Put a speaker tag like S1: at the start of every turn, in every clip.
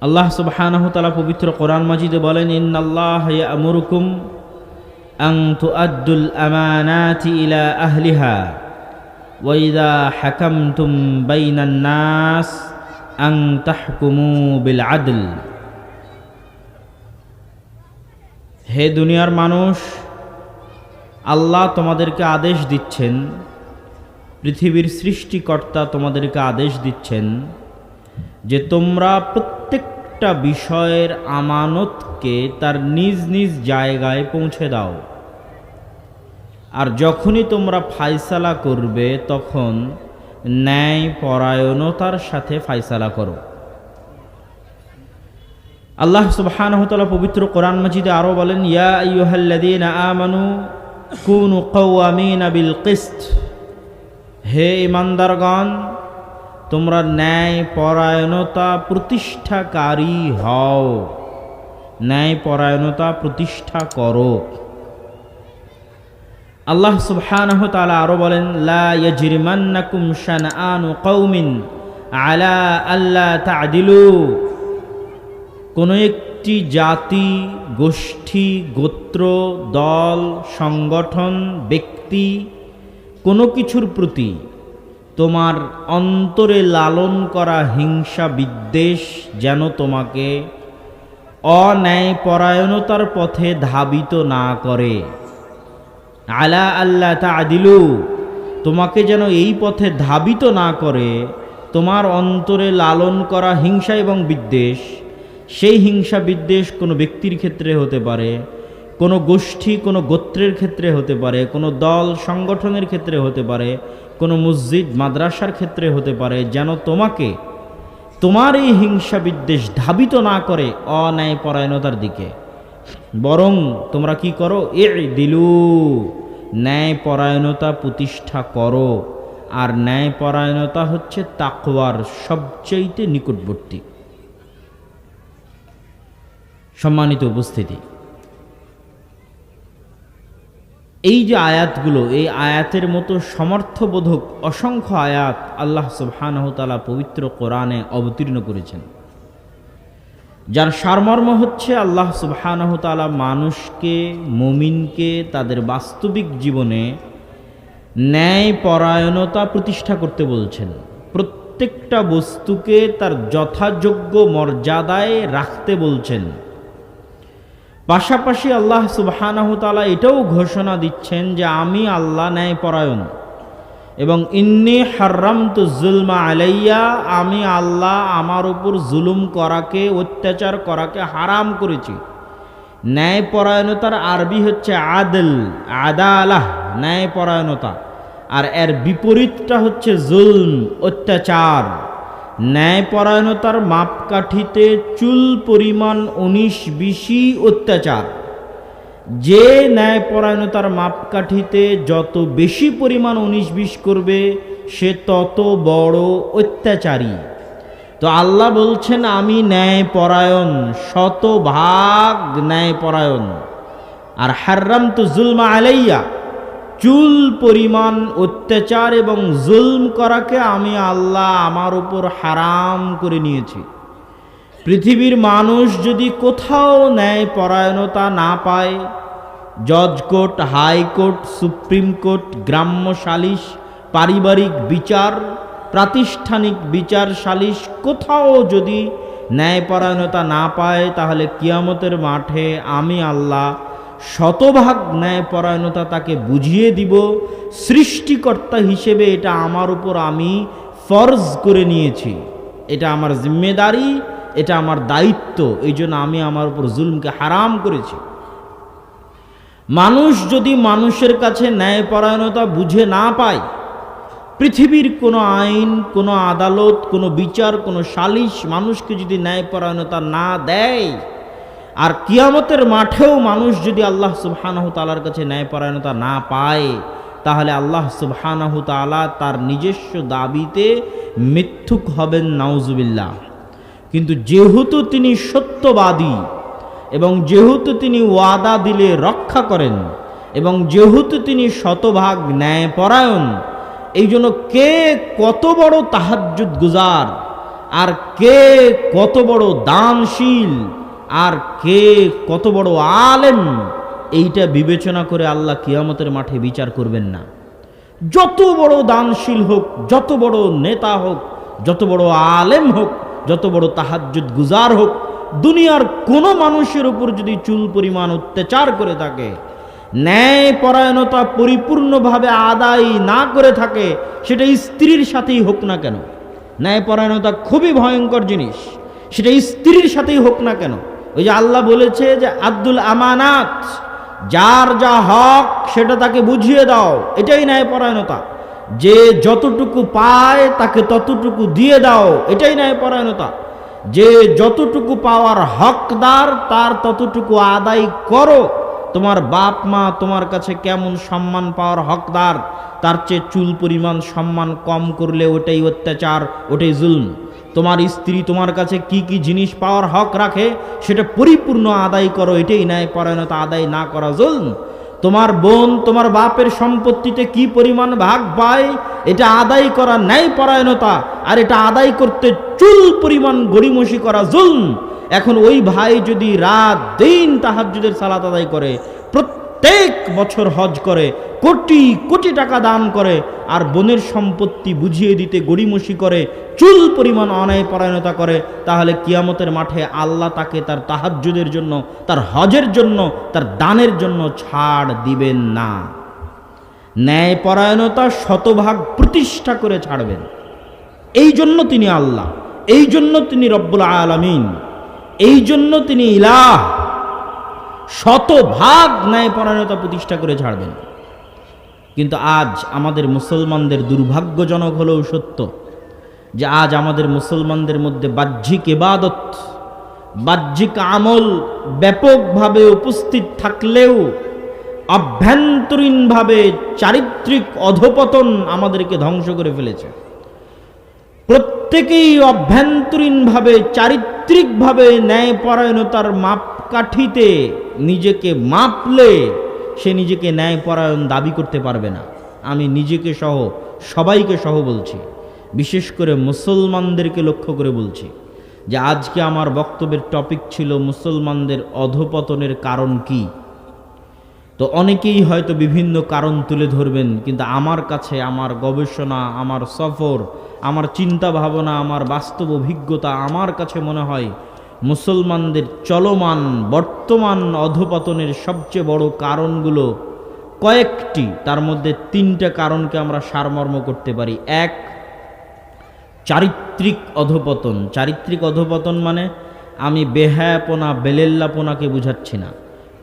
S1: আল্লাহ সুবহানাহু ওয়া তাআলা পবিত্র কোরআন মাজিদে বলেন, ইন্নাল্লাহা ইয়া'মুরুকুম আন তুআদ্দুল আমানাতি ইলা আহলিহা ওয়া ইযা হাকামতুম বাইনান নাস আন তাহকুমু বিল আদল। হে দুনিয়ার মানুষ, আল্লাহ তোমাদেরকে আদেশ দিচ্ছেন, পৃথিবীর সৃষ্টিকর্তা তোমাদেরকে আদেশ দিচ্ছেন যে তোমরা প্রত্যেকটা বিষয়ের আমানতকে তার নিজ নিজ জায়গায় পৌঁছে দাও, আর যখনই তোমরা ফায়সালা করবে তখন ন্যায় পরায়ণতার সাথে ফায়সালা করো। আল্লাহ সুবহানাহু ওয়া তাআলা পবিত্র কোরআন মাজিদে আরো বলেন, ইয়া আইয়ুহাল্লাযীনা আমানু কুনু কাওয়ামিনা বিল কিসত। হে ঈমানদারগণ, তোমরা ন্যায় পরায়ণতা প্রতিষ্ঠাকারী হও, ন্যায় পরায়ণতা প্রতিষ্ঠা করো। আল্লাহ সুবহানাহু ওয়া তাআলা আরো বলেন, লা ইয়াজরিমান্নাকুম শানআনু কওমিন আলা আল্লা তা'দিলু। কোনো একটি জাতি, গোষ্ঠী, গোত্র, দল, সংগঠন, ব্যক্তি কোনো কিছুর প্রতি তোমার অন্তরে লালন করা হিংসা বিদ্বেষ যেন তোমাকে অন্যায় পরায়ণতার পথে ধাবিত না করে। আলা আল্লাহ তা'দিলু, তোমাকে যেন এই পথে ধাবিত না করে। তোমার অন্তরে লালন করা হিংসা এবং বিদ্বেষ, সেই হিংসা বিদ্বেষ কোনো ব্যক্তির ক্ষেত্রে হতে পারে, কোনো গোষ্ঠী কোনো গোত্রের ক্ষেত্রে হতে পারে, কোনো দল সংগঠনের ক্ষেত্রে হতে পারে, কোনো মসজিদ মাদ্রাসার ক্ষেত্রে হতে পারে, যেন তোমাকে তোমার এই হিংসা বিদ্বেষ ধাবিত না করে অন্যায় পরায়ণতার দিকে। বরং তোমরা কি করো, ই'দিলু, ন্যায় পরায়ণতা প্রতিষ্ঠা করো। আর ন্যায় পরায়ণতা হচ্ছে তাকওয়ার সবচেয়ে নিকটবর্তী। সম্মানিত উপস্থিতি, এই যে আয়াতগুলো, এই আয়াতের মতো সমর্থবোধক অসংখ্য আয়াত আল্লাহ সুবহানাহু ওয়া তাআলা পবিত্র কোরআনে অবতীর্ণ করেছেন, যার সারমর্ম হচ্ছে আল্লাহ সুবহানাহু ওয়া তাআলা মানুষকে, মুমিনকে তাদের বাস্তবিক জীবনে ন্যায় পরায়ণতা প্রতিষ্ঠা করতে বলছেন। প্রত্যেকটা বস্তুকে তার যথাযোগ্য মর্যাদায় রাখতে বলছেন। পাশাপাশি আল্লাহ সুবহানাহু ওয়া তাআলা এটাও ঘোষণা দিচ্ছেন যে আমি আল্লাহ ন্যায়পরায়ণ, এবং ইন্নী হাররামতু যুলমা আলাইয়া, আমি আল্লাহ আমার উপর জুলুম করাকে, অত্যাচার করাকে হারাম করেছি। ন্যায়পরায়ণতার আরবি হচ্ছে আদল, আদালাহ, ন্যায়পরায়ণতা। আর এর বিপরীতটা হচ্ছে জুলম, অত্যাচার। ন্যায়পরায়ণতার মাপকাঠিতে চুল পরিমাণ 19-20 অত্যাচার। যে ন্যায়পরায়ণতার মাপকাঠিতে যত বেশি পরিমাণ 19-20 করবে সে তত বড় অত্যাচারী। তো আল্লাহ বলছেন আমি ন্যায়পরায়ণ, শতভাগ ন্যায়পরায়ণ। আর হাররামতু যুলমা আলাইয়া, চুল পরিমাণ অত্যাচার এবং জুলম করাকে আমি আল্লাহ আমার উপর হারাম করে নিয়েছি। পৃথিবীর মানুষ যদি কোথাও ন্যায়পরায়ণতা না পায়, জজ কোর্ট, হাইকোর্ট, সুপ্রিম কোর্ট, গ্রাম্য সালিশ, পারিবারিক বিচার, প্রাতিষ্ঠানিক বিচার সালিশ, কোথাও যদি ন্যায়পরায়ণতা না পায়, তাহলে কিয়ামতের মাঠে আমি আল্লাহ শতভাগ ন্যায়পরায়ণতা তাকে বুঝিয়ে দিব। সৃষ্টিকর্তা হিসেবে এটা আমার উপর আমি ফরজ করে নিয়েছি, এটা আমার জিম্মেদারি, এটা আমার দায়িত্ব। এই জন্য আমি আমার উপর জুলমকে হারাম করেছি। মানুষ যদি মানুষের কাছে ন্যায়পরায়ণতা বুঝে না পায়, পৃথিবীর কোনো আইন, কোনো আদালত, কোনো বিচার, কোনো সালিশ মানুষকে যদি ন্যায়পরায়ণতা না দেয়, আর কিয়ামতের মাঠেও মানুষ যদি আল্লাহ সুবহানাহু ওয়া তাআলার কাছে ন্যায়পরায়ণতা না পায়, তাহলে আল্লাহ সুবহানাহু ওয়া তাআলা তার নিজস্ব দাবিতে মিথ্যুক হবেন, নাউজুবিল্লাহ। কিন্তু যেহেতু তিনি সত্যবাদী, এবং যেহেতু তিনি ওয়াদা দিলে রক্ষা করেন, এবং যেহেতু তিনি শতভাগ ন্যায়পরায়ণ, এই জন্য কে কত বড় তাহাজ্জুদ গুজার আর কে কত বড় দানশীল, আর কে কত বড় আলেম, এইটা বিবেচনা করে আল্লাহ কিয়ামতের মাঠে বিচার করবেন না। যত বড় দানশীল হোক, যত বড় নেতা হোক, যত বড় আলেম হোক, যত বড় তাহাজ্জুদ গুজার হোক, দুনিয়ার কোনো মানুষের উপর যদি চুল পরিমাণ অত্যাচার করে থাকে, ন্যায় পরায়ণতা পরিপূর্ণভাবে আদায় না করে থাকে, সেটা স্ত্রীর সাথেই হোক না কেন। ন্যায় পরায়ণতা খুবই ভয়ঙ্কর জিনিস, সেটা স্ত্রীর সাথেই হোক না কেন। ওই যে আল্লাহ বলেছে যে আব্দুল আমানাত, যার যা হক সেটা তাকে বুঝিয়ে দাও, এটাই ন্যায় পরায়ণতা। যে যতটুকু পায় তাকে ততটুকু দিয়ে দাও, এটাই ন্যায় পরায়ণতা। যে যতটুকু পাওয়ার হকদার তার ততটুকু আদায় করো। তোমার বাপ মা তোমার কাছে কেমন সম্মান পাওয়ার হকদার, তার চেয়ে চুল পরিমাণ সম্মান কম করলে ওটাই অত্যাচার, ওটাই জুলম। তোমার স্ত্রী তোমার কাছে কি কি জিনিস পাওয়ার হক রাখে সেটা পরিপূর্ণ আদায় করো, এটাই ন্যায় পরায়ণতা। আদায় না করা জুলম। তোমার বোন তোমার বাপের সম্পত্তিতে কি পরিমাণ ভাগ পায় এটা আদায় করা ন্যায় পরায়ণতা, আর এটা আদায় করতে চুল পরিমাণ গড়িমসি করা জুলম। এখন ওই ভাই যদি রাত দিন তাহাজ্জুদের সালাত আদায় করে, প্রত্যেক বছর হজ করে, কোটি কোটি টাকা দান করে, আর বোনের সম্পত্তি বুঝিয়ে দিতে গড়িমসি করে, চুল পরিমাণ অন্যায় পরায়ণতা করে, তাহলে কিয়ামতের মাঠে আল্লাহ তাকে তার তাহাজ্জুদের জন্য, তার হজের জন্য, তার দানের জন্য ছাড় দিবেন না। ন্যায় পরায়ণতা শতভাগ প্রতিষ্ঠা করে ছাড়বেন। এই জন্য তিনি আল্লাহ, এই জন্য তিনি রব্বুল আলামিন, এই জন্য তিনি ইলাহ। শতভাগ ন্যায় পরায়ণতা প্রতিষ্ঠা করে ছাড়বেন। কিন্তু আজ আমাদের মুসলমানদের দুর্ভাগ্যজনক হলেও সত্য যে আজ আমাদের মুসলমানদের মধ্যে বাহ্যিক ইবাদত, বাহ্যিক আমল ব্যাপকভাবে উপস্থিত থাকলেও অভ্যন্তরীণভাবে চারিত্রিক অধপতন আমাদেরকে ধ্বংস করে ফেলেছে। প্রত্যেকেই অভ্যন্তরীণভাবে চারিত্রিকভাবে ন্যায়পরায়ণতার মাপকাঠিতে নিজেকে মাপলে সে নিজেকে ন্যায়পরায়ণ দাবি করতে পারবে না। আমি নিজেকে সহ সবাইকে সহ বলছি, বিশেষ করে মুসলমানদেরকে লক্ষ্য করে বলছি যে আজকে আমার বক্তব্যের টপিক ছিল মুসলমানদের অধপতনের কারণ কি। তো অনেকেই হয়তো বিভিন্ন কারণ তুলে ধরবেন, কিন্তু আমার কাছে আমার গবেষণা, আমার সফর, আমার চিন্তা ভাবনা, আমার বাস্তব অভিজ্ঞতা, আমার কাছে মনে হয় মুসলমানদের চলমান বর্তমান অধপতনের সবচেয়ে বড় কারণগুলো কয়েকটি। তার মধ্যে তিনটা কারণকে আমরা সারমর্ম করতে পারি। এক, চারিত্রিক অধপতন। চারিত্রিক অধপতন মানে আমি বেহায়াপনা, বেলেল্লাপনাকে বুঝাচ্ছি না।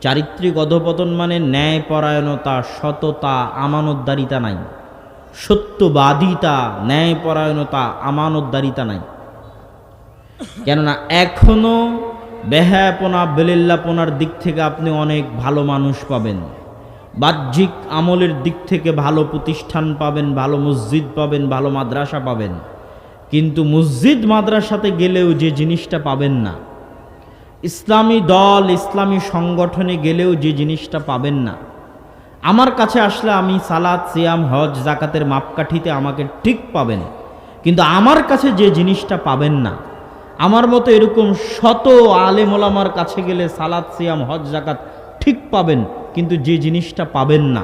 S1: চারিত্রিক অধপতন মানে ন্যায়পরায়ণতা, সততা, আমানতদারিতা নাই, সত্যবাদিতা, ন্যায়পরায়ণতা, আমানতদারিতা নাই। কেননা এখনো বেহায়াপনা, বেলেল্লাপনার দিক থেকে আপনি অনেক ভালো মানুষ পাবেন, বাহ্যিক আমলের দিক থেকে ভালো প্রতিষ্ঠান পাবেন, ভালো মসজিদ পাবেন, ভালো মাদ্রাসা পাবেন, কিন্তু মসজিদ মাদ্রাসাতে গেলেও যে জিনিসটা পাবেন না, ইসলামী দল, ইসলামী সংগঠনে গেলেও যে জিনিসটা পাবেন না, আমার কাছে আসলে আমি সালাত, সিয়াম, হজ, জাকাতের মাপকাঠিতে আমাকে ঠিক পাবেন, কিন্তু আমার কাছে যে জিনিসটা পাবেন না, আমার মতো এরকম শত আলেম ওলামার কাছে গেলে সালাত, সিয়াম, হজ, জাকাত ঠিক পাবেন, কিন্তু যে জিনিসটা পাবেন না,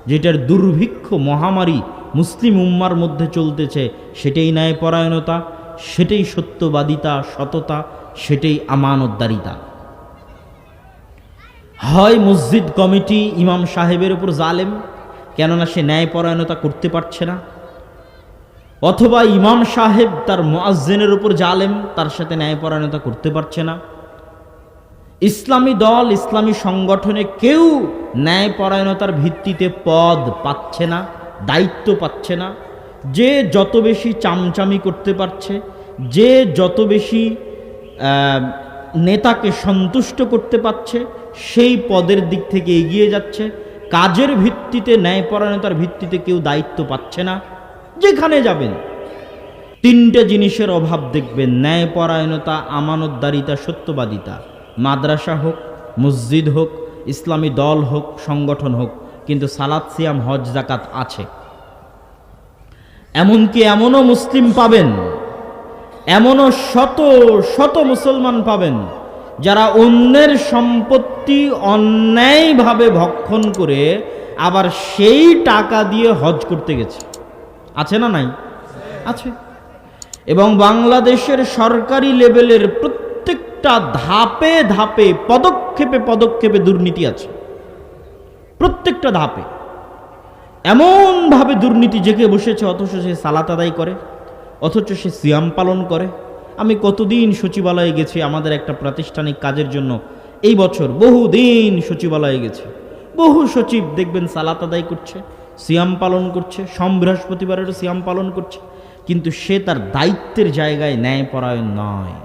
S1: যেটার দুর্ভিক্ষ মহামারী মুসলিম উম্মার মধ্যে চলতেছে, সেটাই ন্যায়পরায়ণতা, সেটাই সত্যবাদিতা, সততা, সেটাই আমানতদারিতা। হয় মসজিদ কমিটি ইমাম সাহেবের উপর জালেম, কেননা সে ন্যায়পরায়ণতা করতে পারছে না, অথবা ইমাম সাহেব তার মুয়াজ্জিনের উপর জালেম, তার সাথে ন্যায়পরায়ণতা করতে পারছে না। ইসলামী দল, ইসলামী সংগঠনে কেউ ন্যায়পরায়ণতার ভিত্তিতে পদ পাচ্ছে না, দায়িত্ব পাচ্ছে না। যে যত বেশি চামচামি করতে পারছে, যে যত বেশি নেতাকে সন্তুষ্ট করতে পারছে, সেই পদের দিক থেকে এগিয়ে যাচ্ছে। কাজের ভিত্তিতে, ন্যায়পরায়ণতার ভিত্তিতে কেউ দায়িত্ব পাচ্ছে না। যেখানে যাবেন তিনটে জিনিসের অভাব দেখবেন: ন্যায়পরায়ণতা, আমানতদারিতা, সত্যবাদিতা। মাদ্রাসা হোক, মসজিদ হোক, ইসলামী দল হোক, সংগঠন হোক, কিন্তু সালাত, সিয়াম, হজ, জাকাত আছে। এমনকি এমনও মুসলিম পাবেন এমনও শত শত মুসলমান পাবেন যারা অন্যের সম্পত্তি অন্যায়ভাবে ভক্ষণ করে আবার সেই টাকা দিয়ে হজ করতে গেছে। আছে না নাই? আছে। এবং বাংলাদেশের সরকারি লেভেলের প্রত্যেকটা ধাপে ধাপে পদক্ষেপে পদক্ষেপে দুর্নীতি আছে। প্রত্যেকটা ধাপে এমনভাবে দুর্নীতি জেগে বসেছে, অথচ সে সালাত আদায় করে, অথচ সে সিয়াম পালন করে। আমি কতদিন সচিবালয়ে গেছি আমাদের একটা প্রাতিষ্ঠানিক কাজের জন্য, এই বছর বহুদিন সচিবালয়ে গেছি। বহু সচিব দেখবেন সালাত আদায় করছে, সিয়াম পালন করছে, বৃহস্পতিবারেরও সিয়াম পালন করছে, কিন্তু সে তার দায়িত্বের জায়গায় ন্যায়পরায়ণ নয়।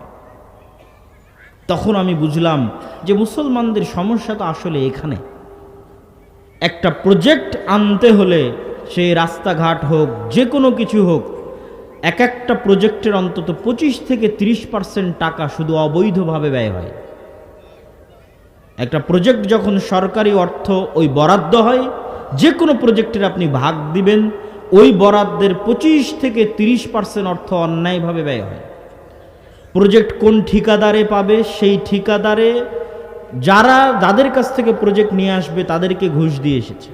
S1: তখন আমি বুঝলাম যে মুসলমানদের সমস্যা তো আসলে এখানে। একটা প্রজেক্ট আনতে হলে সে রাস্তাঘাট হোক, যে কোনো কিছু হোক, এক একটা প্রজেক্টের অন্তত 25 থেকে 30% টাকা শুধু অবৈধভাবে ব্যয় হয়। একটা প্রজেক্ট যখন সরকারি অর্থ ওই বরাদ্দ হয়, যে কোনো প্রজেক্টের আপনি ভাগ দিবেন, ওই বরাদ্দের 25 থেকে 30% অর্থ অন্যায়ভাবে ব্যয় হয়। প্রজেক্ট কোন ঠিকাদারে পাবে, সেই ঠিকাদারে যাদের কাছ থেকে প্রজেক্ট নিয়ে আসবে তাদেরকে ঘুষ দিয়ে এসেছে,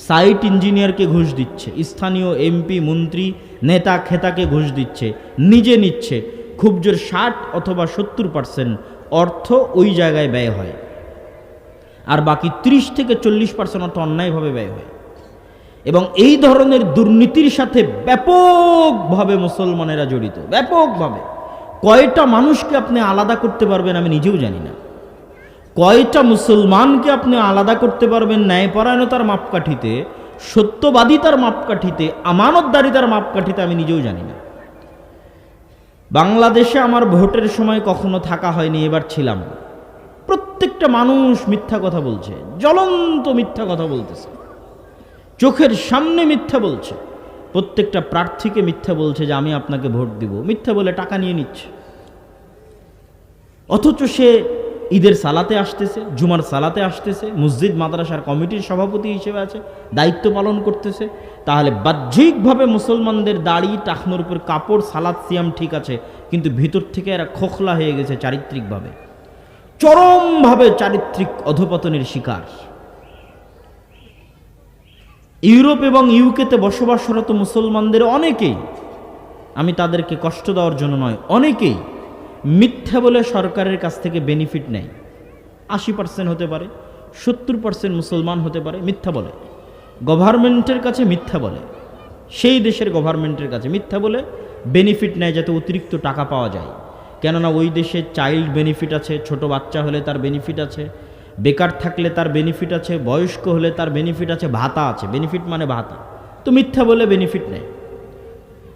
S1: সাইট ইঞ্জিনিয়ারকে ঘুষ দিচ্ছে, স্থানীয় এমপি মন্ত্রী নেতা খেতাকে ঘুষ দিচ্ছে, নিজে নিচ্ছে। খুব জোর 60 অথবা 70% অর্থ ওই জায়গায় ব্যয় হয়, আর বাকি 30 থেকে 40% অর্থ অন্যায়ভাবে ব্যয় হয়। এবং এই ধরনের দুর্নীতির সাথে ব্যাপকভাবে মুসলমানেরা জড়িত, ব্যাপকভাবে। কয়টা মানুষকে আপনি আলাদা করতে পারবেন আমি নিজেও জানি না। কয়টা মুসলমানকে আপনি আলাদা করতে পারবেন ন্যায়পরায়ণতার মাপকাঠিতে, সত্যবাদিতার মাপকাঠিতে, আমানতদারিতার মাপকাঠিতে আমি নিজেও জানি না। বাংলাদেশে আমার ভোটের সময় কখনো থাকা হয়নি, এবার ছিলাম। প্রত্যেকটা মানুষ মিথ্যা কথা বলছে, জ্বলন্ত মিথ্যা কথা বলতেছে, চোখের সামনে মিথ্যা বলছে। প্রত্যেকটা প্রার্থীকে মিথ্যা বলছে যে আমি আপনাকে ভোট দিব, মিথ্যা বলে টাকা নিয়ে নিচ্ছে। অথচ সে ঈদের সালাতে আসতেছে, জুমার সালাতে আসতেছে, মসজিদ মাদ্রাসার কমিটির সভাপতি হিসেবে আছে, দায়িত্ব পালন করতেছে। তাহলে বাহ্যিকভাবে মুসলমানদের দাড়ি, টাকনোর উপর কাপড়, সালাত সিয়াম ঠিক আছে, কিন্তু ভিতর থেকে এরা খোখলা হয়ে গেছে চারিত্রিকভাবে, চরমভাবে চারিত্রিক অধপতনের শিকার। ইউরোপ এবং ইউকেতে বসবাসরত মুসলমানদের অনেকেই, আমি তাদেরকে কষ্ট দেওয়ার জন্য নয়, অনেকেই মিথ্যা বলে সরকারের কাছ থেকে বেনিফিট নেয়। 80% হতে পারে, 70% মুসলমান হতে পারে, মিথ্যা বলে। গভর্নমেন্টের কাছে মিথ্যা বলে, সেই দেশের গভর্নমেন্টের কাছে মিথ্যা বলে বেনিফিট নেয় যাতে অতিরিক্ত টাকা পাওয়া যায়। কেননা ওই দেশে চাইল্ড বেনিফিট আছে, ছোট বাচ্চা হলে তার বেনিফিট আছে, বেকার থাকলে তার বেনিফিট আছে, বয়স্ক হলে তার বেনিফিট আছে, ভাতা আছে। বেনিফিট মানে ভাতা। তো মিথ্যা বলে বেনিফিট নেয়।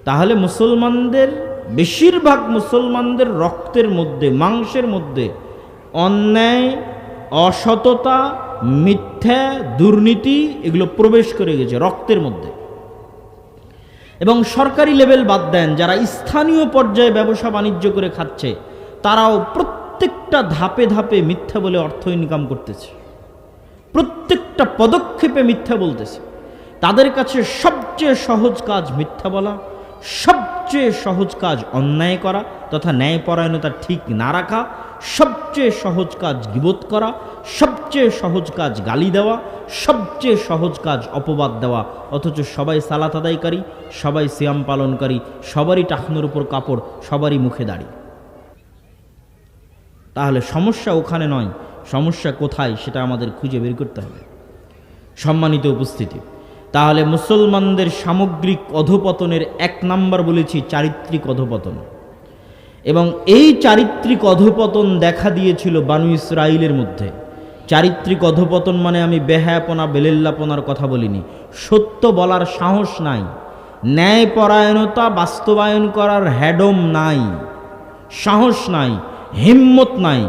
S1: তাহলে মুসলমানদের, বেশিরভাগ মুসলমানদের রক্তের মধ্যে, মাংসের মধ্যে অন্যায়, অসততা, মিথ্যা, দুর্নীতি এগুলো প্রবেশ করে গেছে রক্তের মধ্যে। এবং সরকারি লেভেল বাদ দেন, যারা স্থানীয় পর্যায়ে ব্যবসা বাণিজ্য করে খাচ্ছে, তারাও প্রত্যেকটা ধাপে ধাপে মিথ্যা বলে অর্থ ইনকাম করতেছে, প্রত্যেকটা পদক্ষেপে মিথ্যা বলতেছে। তাদের কাছে সবচেয়ে সহজ কাজ মিথ্যা বলা, সবচেয়ে সহজ কাজ অন্যায় করা তথা ন্যায়পরায়ণতা ঠিক না রাখা, সবচেয়ে সহজ কাজ গীবত করা, সবচেয়ে সহজ কাজ গালি দেওয়া, সবচেয়ে সহজ কাজ অপবাদ দেওয়া। অথচ সবাই সালাত আদায়কারী, সবাই সিয়াম পালনকারী, সবারই টাকনোর উপর কাপড়, সবারই মুখে দাড়ি। তাহলে সমস্যা ওখানে নয়, সমস্যা কোথায় সেটা আমাদের খুঁজে বের করতে হবে। সম্মানিত উপস্থিতি, তাহলে মুসলমানদের সামগ্রিক অধপতনের 1 নাম্বার বলেছি চারিত্রিক অধপতন। এবং এই চারিত্রিক অধপতন দেখা দিয়েছিল বানু ইসরাইলের মধ্যে। চারিত্রিক অধপতন মানে আমি বেহায়াপনা, বেলেল্লাপনার কথা বলিনি। সত্য বলার সাহস নাই, ন্যায়পরায়ণতা বাস্তবায়ন করার হ্যাডম নাই, সাহস নাই, হিম্মত নাই।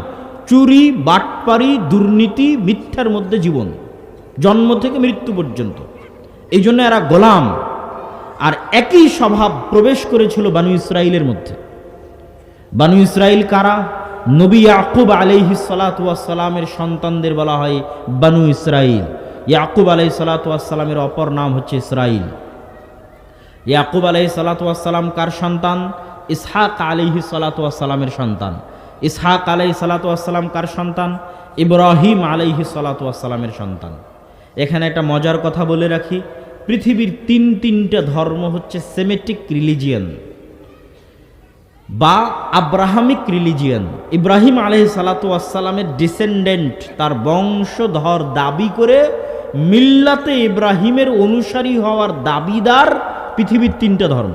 S1: চুরি, বাটপারি, দুর্নীতি, মিথ্যার মধ্যে জীবন, জন্ম থেকে মৃত্যু পর্যন্ত। এই জন্য এরা গোলাম। আর একই স্বভাব প্রবেশ করেছিল বানু ইসরাইলের মধ্যে। বানু ইসরাইল কারা? নবী ইয়াকুব আলাইহিস সালাতু ওয়াস সালামের সন্তানদের বলা হয় বানু ইসরাইল। ইয়াকুব আলাইহিস সালাতু ওয়াস সালামের অপর নাম হচ্ছে ইসরাইল। ইয়াকুব আলাইহিস সালাতু ওয়াস সালাম কার সন্তান? ইসহাক আলাইহিস সালাতু ওয়াস সালামের সন্তান। ইসহাক আলাইহিস সালাতু ওয়াস সালাম কার সন্তান? ইব্রাহিম আলাইহিস সালাতু ওয়াস সালামের সন্তান। এখানে একটা মজার কথা বলে রাখি, পৃথিবীর তিনটা ধর্ম হচ্ছে সেমেটিক রিলিজিয়ান বা আব্রাহামিক রিলিজিয়ান। ইব্রাহিম আলাইহিস সালাতু ওয়াস সালামের ডিসেন্ডেন্ট, তার বংশধর দাবি করে মিল্লাতে ইব্রাহিমের অনুসারী হওয়ার দাবিদার পৃথিবীর তিনটা ধর্ম,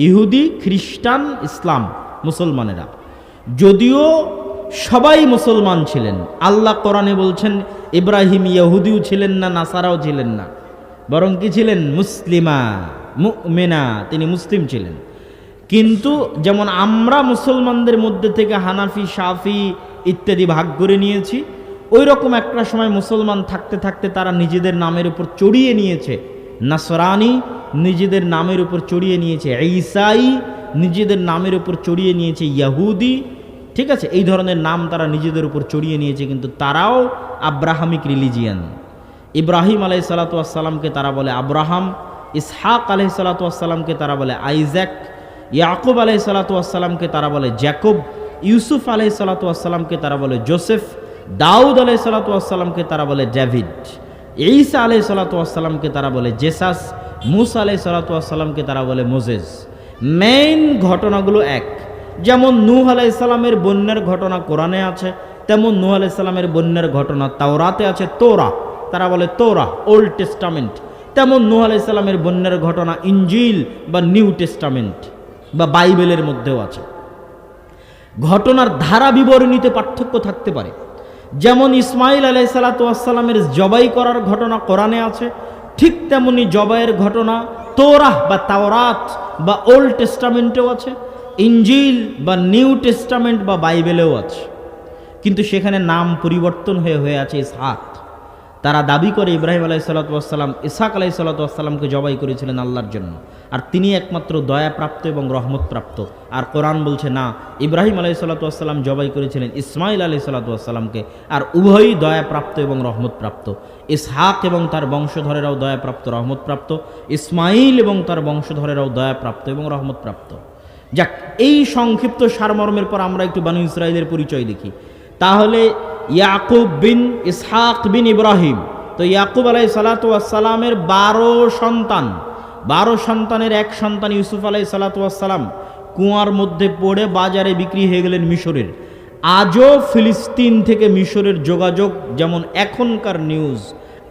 S1: ইহুদি, খ্রিস্টান, ইসলাম, মুসলমানেরা। যদিও সবাই মুসলমান ছিলেন, আল্লাহ কোরআনে বলছেন ইব্রাহিম ইহুদিও ছিলেন না, নাসারাও ছিলেন না, বরং কি ছিলেন? মুসলিমা, মুমিনা, তিনি মুসলিম ছিলেন। কিন্তু যেমন আমরা মুসলমানদের মধ্যে থেকে হানাফি, শাফি ইত্যাদি ভাগ করে নিয়েছি, ওই রকম একটা সময় মুসলমান থাকতে থাকতে তারা নিজেদের নামের উপর চড়িয়ে নিয়েছে নাসরানি, নিজেদের নামের উপর চড়িয়ে নিয়েছে ঈসাই, নিজেদের নামের উপর চড়িয়ে নিয়েছে ইয়াহুদি, ঠিক আছে, এই ধরনের নাম তারা নিজেদের উপর চড়িয়ে নিয়েছে, কিন্তু তারাও আব্রাহামিক রিলিজিয়ান। ইব্রাহিম আলাইহিস সালাতু ওয়াস সালামকে তারা বলে আব্রাহাম, ইসহাক আলাইহিস সালাতু ওয়াস সালামকে তারা বলে আইজ্যাক, ইয়াকুব আলাইহিস সালাতু ওয়াস সালামকে তারা বলে জ্যাকব, ইউসুফ আলাইহিস সালাতু ওয়াস সালামকে তারা বলে জোসেফ, দাউদ আলাইহিস সালাতু ওয়াস সালামকে তারা বলে ডেভিড, ঈসা আলাইহিস সালাতু ওয়াস সালামকে তারা বলে জেসাস, মুসা আলাইহিস সালাতু ওয়াস সালামকে তারা বলে মোজেস। মেইন ঘটনাগুলো এক। যেমন নূহ আলাইহিস সালামের বন্যার ঘটনা কোরআনে আছে, তেমন নূহ আলাইহিস সালামের বন্যার ঘটনা তাওরাতে আছে, তোরা, তারা বলে তোরা, ওল্ড টেস্টামেন্ট। তেমন নূহ আলাইহিস সালামের বন্যার ঘটনা ইনজিল বা নিউ টেস্টামেন্ট বা বাইবেলের মধ্যেও আছে। ঘটনার ধারা বিবরণীতে পার্থক্য থাকতে পারে। যেমন ইসমাইল আলাইহিস সালাতু ওয়াস সালামের জবাই করার ঘটনা কোরআনে আছে, ঠিক তেমনি জবাইয়ের ঘটনা তোরাহ বা তাওরাত বা ওল্ড টেস্টামেন্টেও আছে, ইনজিল বা নিউ টেস্টামেন্ট বা বাইবেলেও আছে। কিন্তু সেখানে নাম পরিবর্তন হয়ে আছে ইসহাক। তারা দাবি করে ইব্রাহিম আলাইহিস সালাতু ওয়াস সালাম ইসহাক আলাইহিস সালাতু ওয়াস সালামকে জবাই করেছিলেন আল্লাহর জন্য, আর তিনি একমাত্র দয়াপ্রাপ্ত এবং রহমতপ্রাপ্ত। আর কোরআন বলছে না, ইব্রাহিম আলাইহিস সালাতু ওয়াস সালাম জবাই করেছিলেন ইসমাইল আলাইহিস সালাতু ওয়াস সালামকে, আর উভয়ই দয়াপ্রাপ্ত এবং রহমতপ্রাপ্ত। ইসহাক এবং তার বংশধরেরাও দয়াপ্রাপ্ত, রহমতপ্রাপ্ত, ইসমাইল এবং তার বংশধরেরাও দয়াপ্রাপ্ত এবং রহমতপ্রাপ্ত। যাক, এই সংক্ষিপ্ত সারমর্মের পর আমরা একটু বানু ইসরাইলের পরিচয় দেখি। তাহলে ইয়াকুব বিন ইসহাক বিন ইব্রাহিম, তো ইয়াকুব আলাইহিস সালাতু ওয়াস সালামের 12 সন্তান, 12 সন্তানের এক সন্তান ইউসুফ আলাইহিস সালাতু ওয়াস সালাম কুয়ার মধ্যে পড়ে বাজারে বিক্রি হয়ে গেলেন মিশরের। আজও ফিলিস্তিন থেকে মিশরের যোগাযোগ, যেমন এখনকার নিউজ,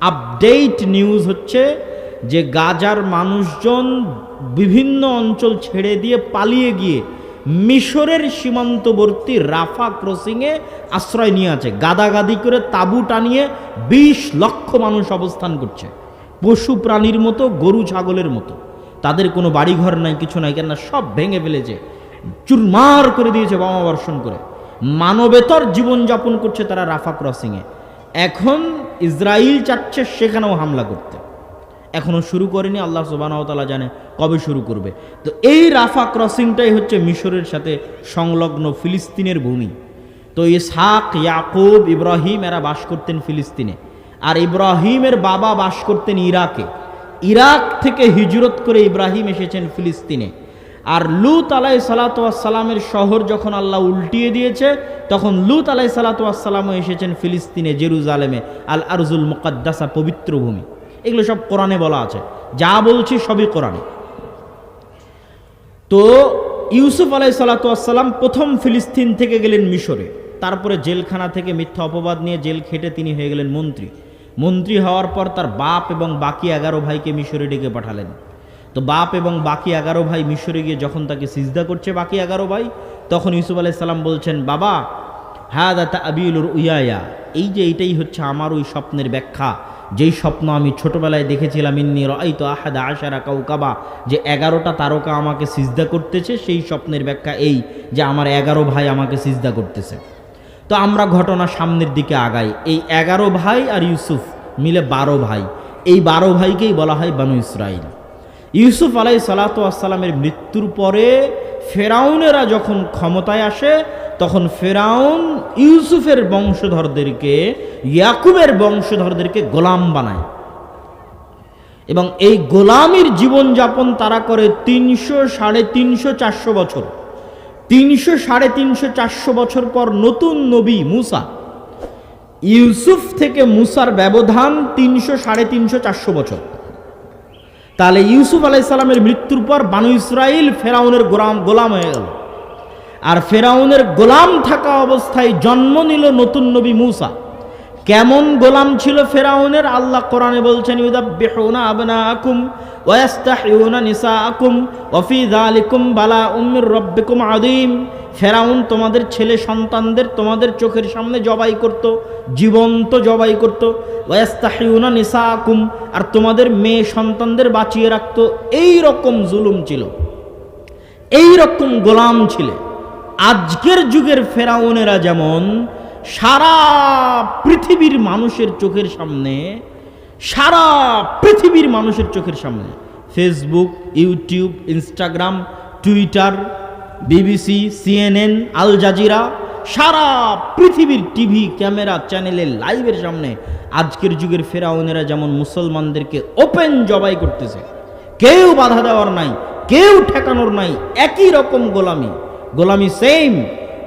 S1: আপডেট নিউজ হচ্ছে যে গাজার মানুষজন বিভিন্ন অঞ্চল ছেড়ে দিয়ে পালিয়ে গিয়ে মিশরের সীমান্তবর্তী রাফা ক্রসিংয়ে আশ্রয় নিয়ে আছে। গাদাগাদি করে তাঁবু টানিয়ে 20 লক্ষ মানুষ অবস্থান করছে, পশু প্রাণীর মতো, গরু ছাগলের মতো। তাদের কোনো বাড়িঘর নাই, কিছু নাই, কেননা সব ভেঙে ফেলেছে, চুরমার করে দিয়েছে বোমা বর্ষণ করে। মানবেতর জীবনযাপন করছে তারা রাফা ক্রসিংয়ে। এখন ইসরায়েল চাচ্ছে সেখানেও হামলা করতে, এখনো শুরু করেনি, আল্লাহ সুবহানাহু ওয়া তাআলা জানে কবে শুরু করবে। তো এই রাফা ক্রসিংটাই হচ্ছে মিশরের সাথে সংলগ্ন ফিলিস্তিনের ভূমি। তো ইসহাক, ইয়াকুব, ইব্রাহিম এরা বাস করতেন ফিলিস্তিনে, আর ইব্রাহিমের বাবা বাস করতেন ইরাকে। ইরাক থেকে হিজরত করে ইব্রাহিম এসেছেন ফিলিস্তিনে। আর লূত আলাইহিস সালাতু ওয়াস সালামের শহর যখন আল্লাহ উল্টিয়ে দিয়েছে, তখন লূত আলাইহিস সালাতু ওয়াস সালামও এসেছেন ফিলিস্তিনে, জেরুজালেমে, আল আরজুল মুকাদ্দাসা, পবিত্র ভূমি। এগুলো সব কোরআনে বলা আছে, যা বলছি সবই কোরআনে। তো ইউসুফ আলাইহিস সালাতু ওয়াস সালাম প্রথম ফিলিস্তিন থেকে গেলেন মিশরে, তারপরে জেলখানা থেকে মিথ্যা অপবাদ নিয়ে জেল খেটে তিনি হয়ে গেলেন মন্ত্রী। মন্ত্রী হওয়ার পর তার বাপ এবং বাকি 11 ভাইকে মিশরে ডেকে পাঠালেন। তো বাপ এবং বাকি 11 ভাই মিশরে গিয়ে যখন তাকে সিজদা করছে বাকি 11 ভাই, তখন ইউসুফ আলাইহিস সালাম বলছেন, বাবা হাদা তা'বীলুর রুইয়া, এই যে এইটাই হচ্ছে আমার ওই স্বপ্নের ব্যাখ্যা, যেই স্বপ্ন আমি ছোটবেলায় দেখেছিলাম, ইন্নী রাআইতু আহাদা আশারা কাওকাবা, যে 11টা তারকা আমাকে সিজদা করতেছে, সেই স্বপ্নের ব্যাখ্যা এই যে আমার 11 ভাই আমাকে সিজদা করতেছে। তো আমরা ঘটনা সামনের দিকে আগাই। এই 11 ভাই আর ইউসুফ মিলে 12 ভাই, এই 12 ভাইকেই বলা হয় বানু ইসরাইল। ইউসুফ আলাইহিস সালাতু ওয়াস সালামের মৃত্যুর পরে ফেরাউনেরা যখন ক্ষমতায় আসে, তখন ফেরাউন ইউসুফের বংশধরদেরকে, ইয়াকুবের বংশধরদেরকে গোলাম বানায় এবং এই গোলামির জীবনযাপন তারা করে 300, 350, 400 বছর। 300, 350, 400 বছর পর নতুন নবী মুসা, ইউসুফ থেকে মুসার ব্যবধান 300, 350, 400 বছর। তাহলে ইউসুফ আলাইহিস সালামের মৃত্যুর পর বানু ইসরাইল ফেরাউনের গোলাম হয়ে গেল, আর ফেরাউনের গোলাম থাকা অবস্থায় জন্ম নিল নতুন নবী মুসা। কেমন গোলাম ছিল ফেরাউনের? আল্লাহ কোরআনে বলছেন, ইউদাব্বিহুনা আবনাআকুম ওয়া ইস্তাহইউনা নিসাআকুম ওয়া ফি যালিকুম বালাউম মির রাব্বিকুম আযীম। ফেরাউন তোমাদের ছেলে সন্তানদের তোমাদের চোখের সামনে জবাই করত, জীবন্ত জবাই করত। ওয়া ইস্তাহইউনা নিসাআকুম, আর তোমাদের মেয়ে সন্তানদের বাঁচিয়ে রাখত। এই রকম জুলুম ছিল, এই রকম গোলাম ছিল। আজকের যুগের ফেরাউনেরা যেমন সারা পৃথিবীর মানুষের চোখের সামনে, সারা পৃথিবীর মানুষের চোখের সামনে Facebook, YouTube, Instagram, Twitter, BBC, CNN, Al Jazeera, সারা পৃথিবীর টিভি, ক্যামেরা, চ্যানেলের লাইভের সামনে আজকের যুগের ফেরাউনেরা যেমন মুসলমানদেরকে ওপেন জবাই করতেছে, কেউ বাধা দেওয়ার নাই, কেউ ঠেকানোর নাই, একই রকম গোলামি সেম।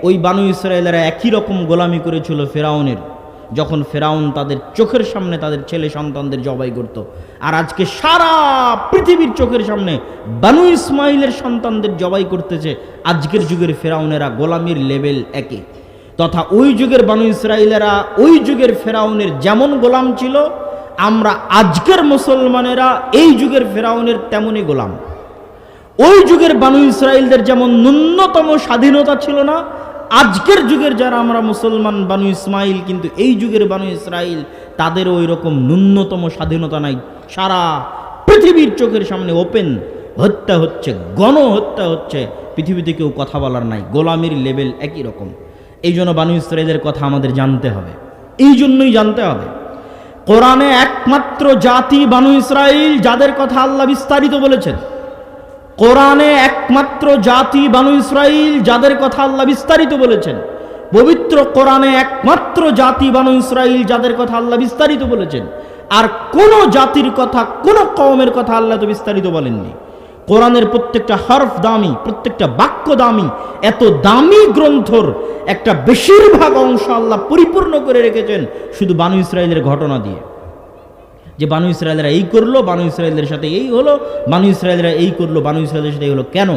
S1: ওই বানু ইসরায়েলেরা একই রকম গোলামি করেছিল ফেরাউনের, যখন ফেরাউন তাদের চোখের সামনে তাদের ছেলে সন্তানদের জবাই করত। আর আজকে সারা পৃথিবীর চোখের সামনে বানু ইসমাইলের সন্তানদের জবাই করতেছে আজকের যুগের ফেরাউনেরা। গোলামির লেভেল একই। তথা ওই যুগের বানু ইসরায়েলেরা ওই যুগের ফেরাউনের যেমন গোলাম ছিল, আমরা আজকের মুসলমানেরা এই যুগের ফেরাউনের তেমনই গোলাম। ওই যুগের বানু ইসরায়েলদের যেমন ন্যূনতম স্বাধীনতা ছিল না, আজকের যুগের যারা আমরা মুসলমান বানু ইসমাইল, কিন্তু এই যুগের বানু ইসরাইল তাদের ওই রকম ন্যূনতম স্বাধীনতা নাই। সারা পৃথিবীর চোখের সামনে ওপেন হত্যা হচ্ছে, গণহত্যা হচ্ছে, পৃথিবীতে কেউ কথা বলার নাই। গোলামির লেভেল একই রকম। এই জন্য বানু ইসরাইলের কথা আমাদের জানতে হবে, এই জন্যই জানতে হবে। কোরআনে একমাত্র জাতি বানু ইসরাইল যাদের কথা আল্লাহ বিস্তারিত বলেছেন। কোরআনে একমাত্র জাতি বানু ইসরাইল যাদের কথা আল্লাহ বিস্তারিত বলেছেন। পবিত্র কোরআনে একমাত্র জাতি বানু ইসরাইল যাদের কথা আল্লাহ বিস্তারিত বলেছেন। আর কোন জাতির কথা, কোন কওমের কথা আল্লাহ তো বিস্তারিত বলেননি। কোরআনের প্রত্যেকটা হরফ দামি, প্রত্যেকটা বাক্য দামি। এত দামি গ্রন্থর একটা বেশিরভাগ অংশ আল্লাহ পরিপূর্ণ করে রেখেছেন শুধু বানু ইসরাইলের ঘটনা দিয়ে, যে বানু ইসরায়েলরা এই করলো, বানু ইসরায়েলদের সাথে এই হলো, বানু ইসরায়েলরা এই করলো, বানু ইসরায়েলের সাথে এই হলো। কেন?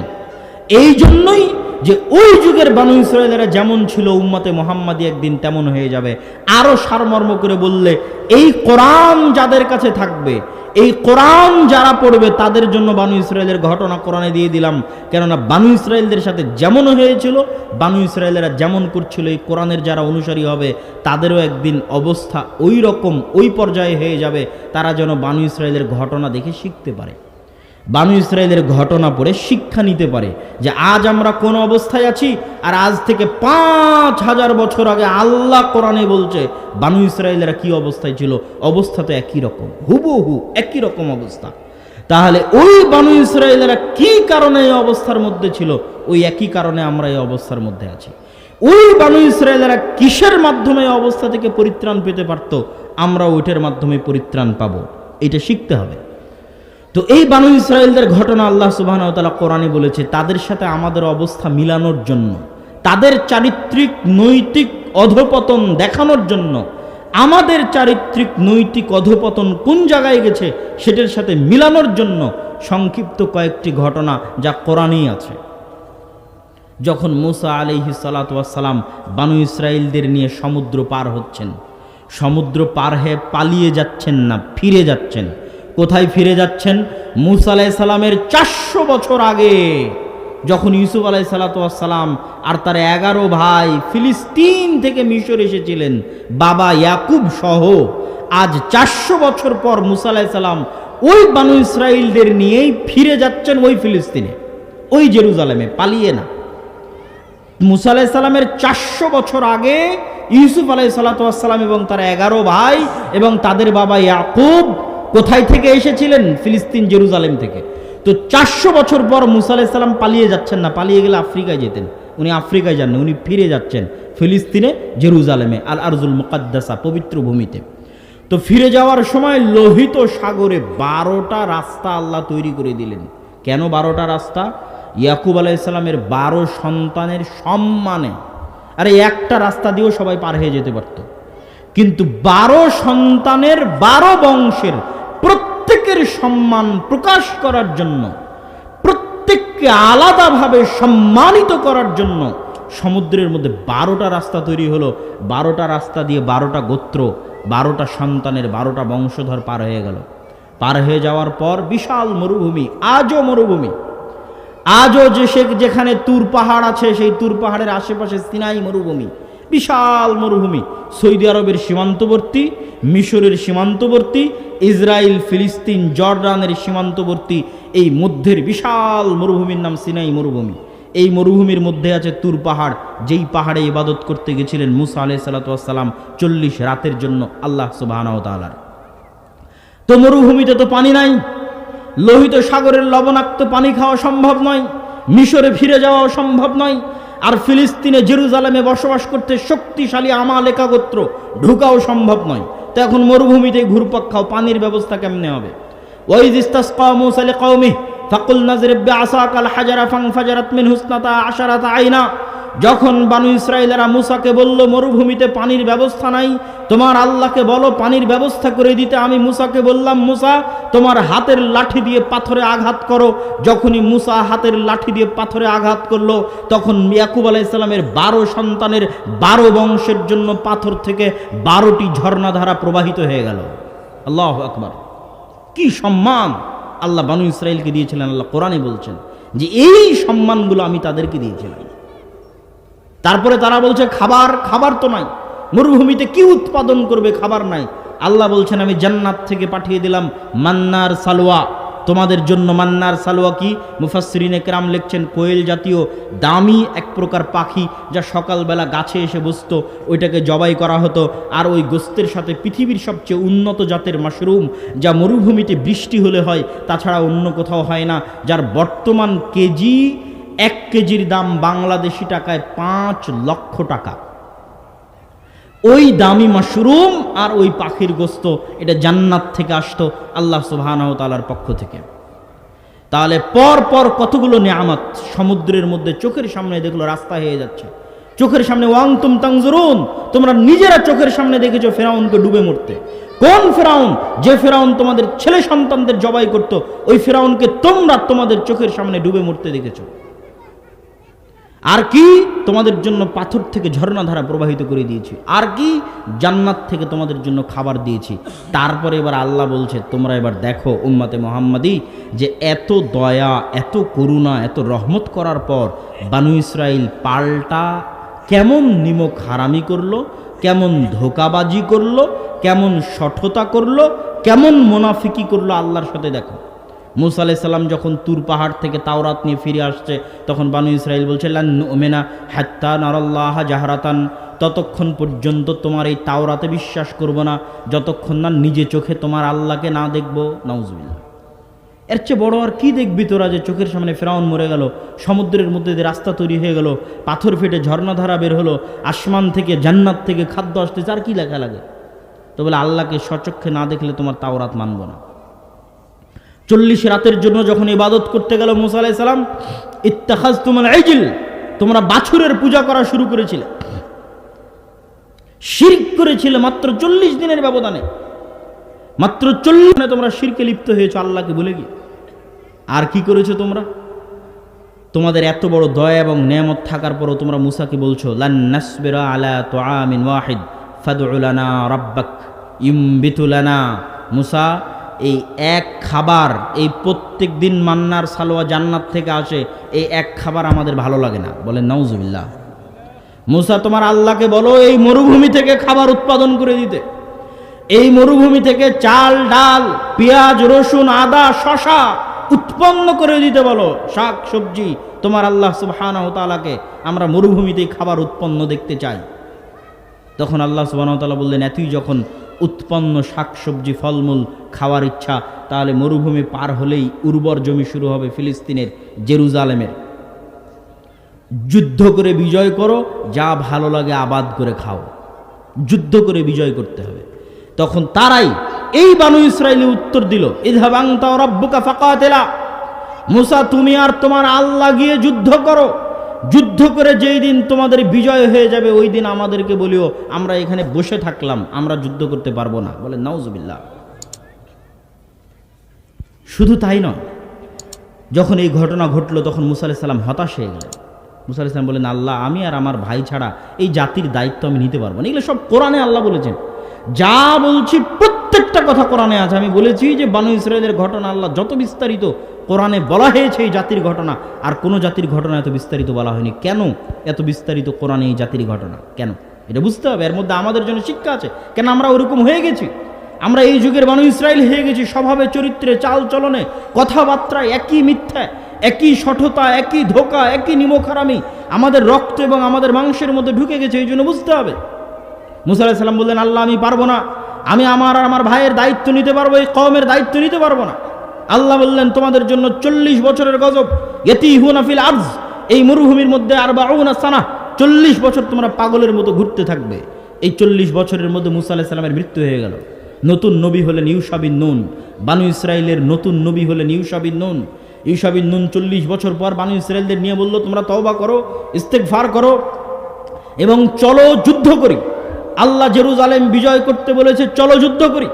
S1: এই জন্যই যে ওই যুগের বানু ইসরায়েলরা যেমন ছিল উম্মতে মুহাম্মাদি একদিন তেমন হয়ে যাবে। আরো সারমর্ম করে বললে, এই কোরআন যাদের কাছে থাকবে, এই কোরআন যারা পড়বে, তাদের জন্য বানু ইসরায়েলের ঘটনা কোরআনে দিয়ে দিলাম। কেননা বানু ইসরায়েলদের সাথে যেমন হয়েছিল, বানু ইসরায়েলেরা যেমন করছিল, এই কোরআনের যারা অনুসারী হবে তাদেরও একদিন অবস্থা ওই রকম, ওই পর্যায়ে হয়ে যাবে। তারা যেন বানু ইসরায়েলের ঘটনা দেখে শিখতে পারে, বানু ইসরায়েলের ঘটনা পড়ে শিক্ষা নিতে পারে যে আজ আমরা কোন অবস্থায় আছি, আর আজ থেকে 5000 বছর আগে আল্লাহ কোরআনে বলছে বানু ইসরায়েলেরা কি অবস্থায় ছিল। অবস্থা তো একই রকম, হুবহু একই রকম অবস্থা। তাহলে ওই বানু ইসরায়েলেরা কি কারণে এই অবস্থার মধ্যে ছিল, ওই একই কারণে আমরা এই অবস্থার মধ্যে আছি। ওই বানু ইসরায়েলেরা কিসের মাধ্যমে এই অবস্থা থেকে পরিত্রাণ পেতে পারত, আমরা ওইটার মাধ্যমে পরিত্রাণ পাবো, এটা শিখতে হবে। তো এই বানু ইসরায়েলদের ঘটনা আল্লাহ সুবহানাহু ওয়া তাআলা কোরআনে বলেছে তাদের সাথে আমাদের অবস্থা মিলানোর জন্য, তাদের চারিত্রিক নৈতিক অধঃপতন দেখানোর জন্য। আমাদের চারিত্রিক নৈতিক অধঃপতন কোন জায়গায় গেছে সেটার সাথে মিলানোর জন্য সংক্ষিপ্ত কয়েকটি ঘটনা যা কোরআনেই আছে। যখন মুসা আলাইহিস সালাতু ওয়াস সালাম বানু ইসরায়েলদের নিয়ে সমুদ্র পার হচ্ছেন, সমুদ্র পার হয়ে পালিয়ে যাচ্ছেন না, ফিরে যাচ্ছেন। কোথায় ফিরে যাচ্ছেন? মুসা আলাইহিস সালামের 400 বছর আগে, যখন ইউসুফ আলাইহিস সালাতু ওয়াস সালাম আর তার 11 ভাই ফিলিস্তিন থেকে মিশর এসেছিলেন, বাবা ইয়াকুব সহ। আজ 400 বছর পর মুসা আলাইহিস সালাম ওই বানু ইসরায়েলদের নিয়েই ফিরে যাচ্ছেন ওই ফিলিস্তিনে, ওই জেরুজালেমে, পালিয়ে না। মুসা আলাইহিস সালামের 400 বছর আগে ইউসুফ আলাইহিস সালাতু ওয়াস সালাম এবং তার 11 ভাই এবং তাদের বাবা ইয়াকুব কোথায় থেকে এসেছিলেন? ফিলিস্তিন, জেরুজালেম থেকে। তো 400 বছর পর মুসা আলাইহিস সালাম পালিয়ে যাচ্ছেন না, পালিয়ে গেলে আফ্রিকায় যেতেন। উনি আফ্রিকায় যাননি, উনি ফিরে যাচ্ছেন ফিলিস্তিনে, জেরুজালেমে, আল আরজুল মুকাদ্দাসা, পবিত্র ভূমিতে। তো ফিরে যাওয়ার সময় লোহিত সাগরে 12টা রাস্তা আল্লাহ তৈরি করে দিলেন। কেন 12টা রাস্তা? ইয়াকুব আলাইহিসসালামের 12 সন্তানের সম্মানে। আরে একটা রাস্তা দিয়েও সবাই পার হয়ে যেতে পারত, কিন্তু 12 সন্তানের 12 বংশের প্রত্যেকের সম্মান প্রকাশ করার জন্য, প্রত্যেককে আলাদাভাবে সম্মানিত করার জন্য সমুদ্রের মধ্যে 12টা রাস্তা তৈরি হলো। 12টা রাস্তা দিয়ে 12টা গোত্র, 12টা সন্তানের 12টা বংশধর পার হয়ে গেল। পার হয়ে যাওয়ার পর বিশাল মরুভূমি, আজও মরুভূমি। আজও যেখানে তুর পাহাড় আছে, সেই তুর পাহাড়ের আশেপাশে সিনাই মরুভূমি, বিশাল মরুভূমি। সৌদি আরবের সীমান্তবর্তী, মিশরের সীমান্তবর্তী, ইসরায়েল, ফিলিস্তিন, জর্ডানের সীমান্তবর্তী এই মধ্যের বিশাল মরুভূমির নাম সিনাই মরুভূমি। এই মরুভূমির মধ্যে আছে তুর পাহাড়, যেই পাহাড়ে ইবাদত করতে গেছিলেন মুসা আলাইহিস সালাতু ওয়াস সালাম 40 রাতের জন্য আল্লাহ সুবহানাহু ওয়া তাআলার। তো মরুভূমিতে তো পানি নাই, লোহিত সাগরের লবণাক্ত পানি খাওয়া সম্ভব নয়, মিশরে ফিরে যাওয়াও সম্ভব নয়, আর ফিলিস্তিনে জেরুজালেমে বসবাস করতে শক্তিশালী আমালেকা গোত্র ঢুকাও সম্ভব নয়। তো এখন মরুভূমিতে ঘুরপাক খাও, পানির ব্যবস্থা কেমনে হবে? ওয়াইজ ইসতাসকা মূসা লিকাওমিহি ফাকুল নাযরিব বিআসাকাল হাজারা ফানফাজারাত মিনহু ইসনাতা আশারাতা আইনা। যখন বানু ইসরাইলেরা মুসাকে বলল মরুভূমিতে পানির ব্যবস্থা নাই, তোমার আল্লাহকে বলো পানির ব্যবস্থা করে দিতে। আমি মুসাকে বললাম, মুসা তোমার হাতের লাঠি দিয়ে পাথরে আঘাত করো। যখনই মুসা হাতের লাঠি দিয়ে পাথরে আঘাত করলো, তখন ইয়াকুব আলাইহিস সালামের 12 সন্তানের 12 বংশের জন্য পাথর থেকে 12টি ঝর্ণাধারা প্রবাহিত হয়ে গেল। আল্লাহু আকবার! কি সম্মান আল্লাহ বানু ইসরাইলকে দিয়েছিলেন। আল্লাহ কোরআনে বলছেন যে এই সম্মানগুলো আমি তাদেরকে দিয়েছিলাম। তারপরে তারা বলছে খাবার তো নাই, মরুভূমিতে কি উৎপাদন করবে? খাবার নাই। আল্লাহ বলছেন আমি জান্নাত থেকে পাঠিয়ে দিলাম মান্নার সালোয়া তোমাদের জন্য। মান্নার সালোয়া কি? মুফাসসিরিনে কেরাম লিখছেন কোয়েল জাতীয় দামি এক প্রকার পাখি, যা সকালবেলা গাছে এসে বসতো, ওইটাকে জবাই করা হতো। আর ওই গোস্তের সাথে পৃথিবীর সবচেয়ে উন্নত জাতের মাশরুম, যা মরুভূমিতে বৃষ্টি হলে হয়, তাছাড়া অন্য কোথাও হয় না, যার বর্তমান কেজি 1 কেজির দাম বাংলাদেশি টাকায় 5 লক্ষ টাকা। ওই দামি মাশরুম আর ওই পাখির গোস্ত, এটা জান্নাত থেকে আসতো আল্লাহ সুবহানাহু ওয়া তাআলার পক্ষ থেকে। তাহলে পর পর কতগুলো নিয়ামত সমুদ্রের মধ্যে চোখের সামনে দেখলো রাস্তা হয়ে যাচ্ছে, চোখের সামনে। ওয়ান্তুম তানজুরুন, তোমরা নিজেরা চোখের সামনে দেখেছো ফেরাউনকে ডুবে মরতে। কোন ফেরাউন? যে ফেরাউন তোমাদের ছেলে সন্তানদের জবাই করত, ওই ফেরাউনকে তোমরা তোমাদের চোখের সামনে ডুবে মরতে দেখেছো। আর কি? তোমাদের জন্য পাথর থেকে ঝর্ণাধারা প্রবাহিত করে দিয়েছি। আর কি? জান্নাত থেকে তোমাদের জন্য খাবার দিয়েছি। তারপরে এবার আল্লাহ বলছে তোমরা এবার দেখো উম্মতে মুহাম্মাদি, যে এত দয়া, এত করুণা, এত রহমত করার পর বানু ইসরাইল পাল্টা কেমন নিমক হারামি করলো, কেমন ধোকাবাজি করলো, কেমন শঠতা করলো, কেমন মুনাফিকি করলো আল্লাহর সাথে। দেখো মুসা আলাইহিস সালাম যখন তুর পাহাড় থেকে তাওরাত নিয়ে ফিরে আসছে, তখন বানু ইসরাইল বলছে লান নুমিনা হাত্তা নারাল্লাহা জাহরাতান, ততক্ষণ পর্যন্ত তোমার এই তাওরাতে বিশ্বাস করব না যতক্ষণ না নিজে চোখে তোমার আল্লাহকে না দেখবো। নাউজুবিল্লাহ! এর চেয়ে বড় আর কি দেখবি তোরা, যে চোখের সামনে ফেরাউন মরে গেল, সমুদ্রের মধ্যে দিয়ে রাস্তা তৈরি হয়ে গেল, পাথর ফেটে ঝর্ণাধারা বের হলো, আসমান থেকে জান্নাত থেকে খাদ্য আসতেছে, আর কি লেখা লাগে? তো বলে আল্লাহকে স্বচক্ষে না দেখলে তোমার তাওরাত মানব না। 40 রাতের জন্য যখন ইবাদত করতে গেল মুসা আলাইহিস সালাম, ইত্তাখাযতুমুল ইজল, তোমরা বাছুরের পূজা করা শুরু করেছিলে, শিরক করেছিলে। মাত্র 40 দিনের ব্যবধানে, মাত্র 40 দিনে তোমরা শিরকে লিপ্ত হয়েছো আল্লাহকে ভুলে গিয়ে। আর কি করেছো তোমরা? তোমাদের এত বড় দয়া এবং নেয়ামত থাকার পরও তোমরা মুসাকে বলছো লান নাসবিরা আলা তুআমিন ওয়াহিদ ফাদউ লানা রাব্বাক ইউমবিতু লানা। মুসা, এই এক খাবার, এই প্রত্যেক দিন মান্নার সালোয়া জান্নাত থেকে আসে, এই এক খাবার আমাদের ভালো লাগে না। বলেন নাউজুবিল্লাহ! মুসা তোমার আল্লাহকে বলো এই মরুভূমি থেকে খাবার উৎপাদন করে দিতে, এই মরুভূমি থেকে চাল, ডাল, পেঁয়াজ, রসুন, আদা, শশা উৎপন্ন করে দিতে বলো, শাক সবজি। তোমার আল্লাহ সুবহানাহু ওয়া তাআলাকে আমরা মরুভূমিতেই খাবার উৎপন্ন দেখতে চাই। তখন আল্লাহ সুবহানাহু ওয়া তাআলা বললেন, এতই যখন উৎপন্ন শাকসবজি ফলমূল খাওয়ার ইচ্ছা, তাহলে মরুভূমি পার হলেই উর্বর জমি শুরু হবে ফিলিস্তিনের, জেরুজালেমের। যুদ্ধ করে বিজয় করো, যা ভালো লাগে আবাদ করে খাও। যুদ্ধ করে বিজয় করতে হবে। তখন তারাই এই বানু ইসরাইলি উত্তর দিল, ইযহাব আনতা ওয়া রাব্বুকা ফাকাতিলা, মুসা তুমি আর তোমার আল্লাহ গিয়ে যুদ্ধ করো, যুদ্ধ করে যেই দিন তোমাদের বিজয় হয়ে যাবে ওই দিন আমাদেরকে বলিও, আমরা এখানে বসে থাকলাম, আমরা যুদ্ধ করতে পারবো না। বলে নাউজুবিল্লাহ। শুধু তাই নয়, যখন এই ঘটনা ঘটলো তখন মুসা আলাইহিস সালাম হতাশ হয়ে গেলেন। মুসা আলাইহিস সালাম বলেন, আল্লাহ আমি আর আমার ভাই ছাড়া এই জাতির দায়িত্ব আমি নিতে পারবো না। এগুলো সব কোরআনে আল্লাহ বলেছেন, যা বলছি প্রত্যেকটা কথা কোরআনে আছে। আমি বলেছি যে বানু ইসরায়েলের ঘটনা আল্লাহ যত বিস্তারিত কোরআনে বলা হয়েছে এই জাতির ঘটনা, আর কোনো জাতির ঘটনা এত বিস্তারিত বলা হয়নি। কেন এত বিস্তারিত কোরআনে এই জাতির ঘটনা? কেন? এটা বুঝতে হবে। এর মধ্যে আমাদের জন্য শিক্ষা আছে। কেন আমরা ওরকম হয়ে গেছি? আমরা এই যুগের বানু ইসরায়েল হয়ে গেছি। স্বভাবে, চরিত্রে, চাল চলনে, কথাবার্তায় একই মিথ্যা, একই সঠতা, একই ধোঁকা, একই নিমখারামি আমাদের রক্ত এবং আমাদের মাংসের মধ্যে ঢুকে গেছে। এই জন্য বুঝতে হবে। মুসা আলাইহিস সালাম বললেন, আল্লাহ আমি পারবো না, আমি আমার আর আমার ভাইয়ের দায়িত্ব নিতে পারবো, এই কওমের দায়িত্ব নিতে পারবো না। আল্লাহ বললেন, তোমাদের জন্য 40 বছরের গজব, ইয়াতিহুনা ফিল আরজ, এই মরুভূমির মধ্যে 40 সানা, 40 বছর তোমরা পাগলের মতো ঘুরতে থাকবে। এই 40 বছরের মধ্যে মুসা আলাইহিস সালামের মৃত্যু হয়ে গেল। নতুন নবী হলেন ইউশা বিন নুন। বানু ইসরাইলের নতুন নবী হলেন ইউশা বিন নুন। ইউশা বিন নুন 40 বছর পর বানু ইসরাইলদের নিয়ে বলল, তোমরা তওবা করো, ইস্তেগফার করো এবং চলো যুদ্ধ করি। আল্লাহ জেরুজালেম বিজয় করতে বলেছে, চলো যুদ্ধ করি।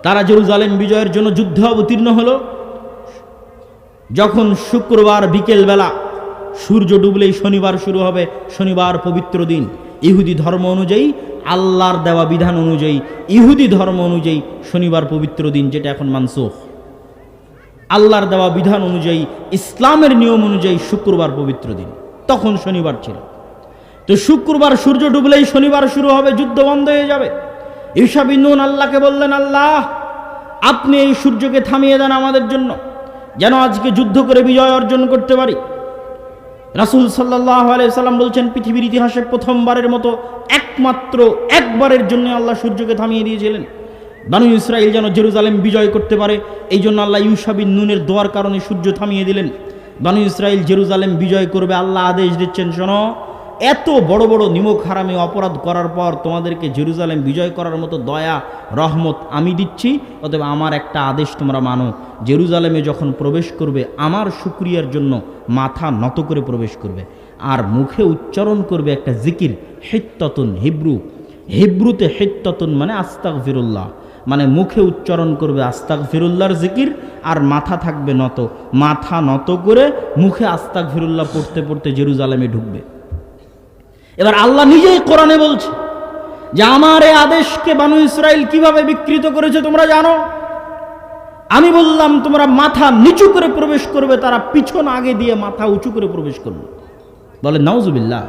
S1: তারা জেরুজালেম বিজয়ের জন্য যুদ্ধে অবতীর্ণ হলো। যখন শুক্রবার বিকেলবেলা সূর্য ডুবলেই শনিবার শুরু হবে, শনিবার পবিত্র দিন। ইহুদি ধর্ম অনুযায়ী, আল্লাহর দেওয়া বিধান অনুযায়ী, ইহুদি ধর্ম অনুযায়ী শনিবার পবিত্র দিন, যেটা এখন মানসুখ। আল্লাহর দেওয়া বিধান অনুযায়ী, ইসলামের নিয়ম অনুযায়ী শুক্রবার পবিত্র দিন, তখন শনিবার ছিল। তো শুক্রবার সূর্য ডুবলেই শনিবার শুরু হবে, যুদ্ধ বন্ধ হয়ে যাবে। ইউশা বিন নুন আল্লাহকে বললেন, আল্লাহ আপনি এই সূর্যকে থামিয়ে দেন আমাদের জন্য, যেন আজকে যুদ্ধ করে বিজয় অর্জন করতে পারি। রাসূল সাল্লাল্লাহু আলাইহি সাল্লাম বলছেন, পৃথিবীর ইতিহাসে প্রথমবারের মতো একমাত্র একবারের জন্য আল্লাহ সূর্যকে থামিয়ে দিয়েছিলেন, বানু ইসরাইল যেন জেরুজালেম বিজয় করতে পারে। এই জন্য আল্লাহ ইউশা বিন নুনের দোয়ার কারণে সূর্য থামিয়ে দিলেন। বানু ইসরাইল জেরুজালেম বিজয় করবে। আল্লাহ আদেশ দিচ্ছেন, শোনো, এত বড় বড় নিমক হারামি অপরাধ করার পর তোমাদেরকে জেরুজালেম বিজয় করার মতো দয়া রহমত আমি দিচ্ছি, অতএব আমার একটা আদেশ তোমরা মানো। জেরুজালেমে যখন প্রবেশ করবে আমার শুকরিয়ার জন্য মাথা নত করে প্রবেশ করবে, আর মুখে উচ্চারণ করবে একটা জিকির, হিত্তাতুন। হিব্রুতে হিত্তাতুন মানে আস্তাগফিরুল্লাহ, মানে মুখে উচ্চারণ করবে আস্তাগফিরুল্লাহর জিকির, আর মাথা থাকবে নত। মাথা নত করে মুখে আস্তাগফিরুল্লাহ পড়তে পড়তে জেরুজালেমে ঢুকবে। এবার আল্লাহ নিজেই কোরআনে বলছে যে আমার এই আদেশকে বানু ইসরাইল কিভাবে বিকৃত করেছে তোমরা জানো। আমি বললাম তোমরা মাথা নিচু করে প্রবেশ করবে, তারা পিছন আগে দিয়ে মাথা উঁচু করে প্রবেশ করবে। বলে নাউজুবিল্লাহ।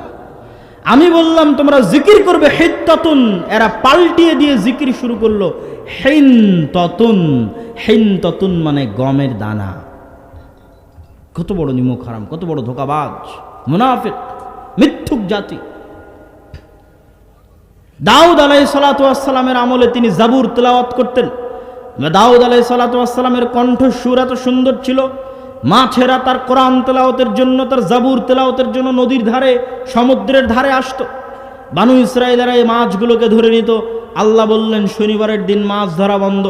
S1: আমি বললাম তোমরা জিকির করবে হিত্তাতুন, এরা পাল্টিয়ে দিয়ে জিকির শুরু করলো হিনতাতুন। হিনতাতুন মানে গমের দানা। কত বড় নিমক হারাম, কত বড় ধোঁকাবাজ, মুনাফিক, মিথ্যুক জাতি। দাউদ আলাইহিস সালাতু ওয়াস সালামের আমলে তিনি জাবুর তেলাওয়াত করতেন। দাউদ আলাইহিস সালাতু ওয়াস সালামের কণ্ঠ সুর এত সুন্দর ছিল, মাছেরা তার কোরআন তেলাওয়াতের জন্য, তার জাবুর তেলাওয়াতের জন্য নদীর ধারে, সমুদ্রের ধারে আসতো। বানু ইসরাইলেরা এই মাছগুলোকে ধরে নিত। আল্লাহ বললেন শনিবারের দিন মাছ ধরা বন্ধ।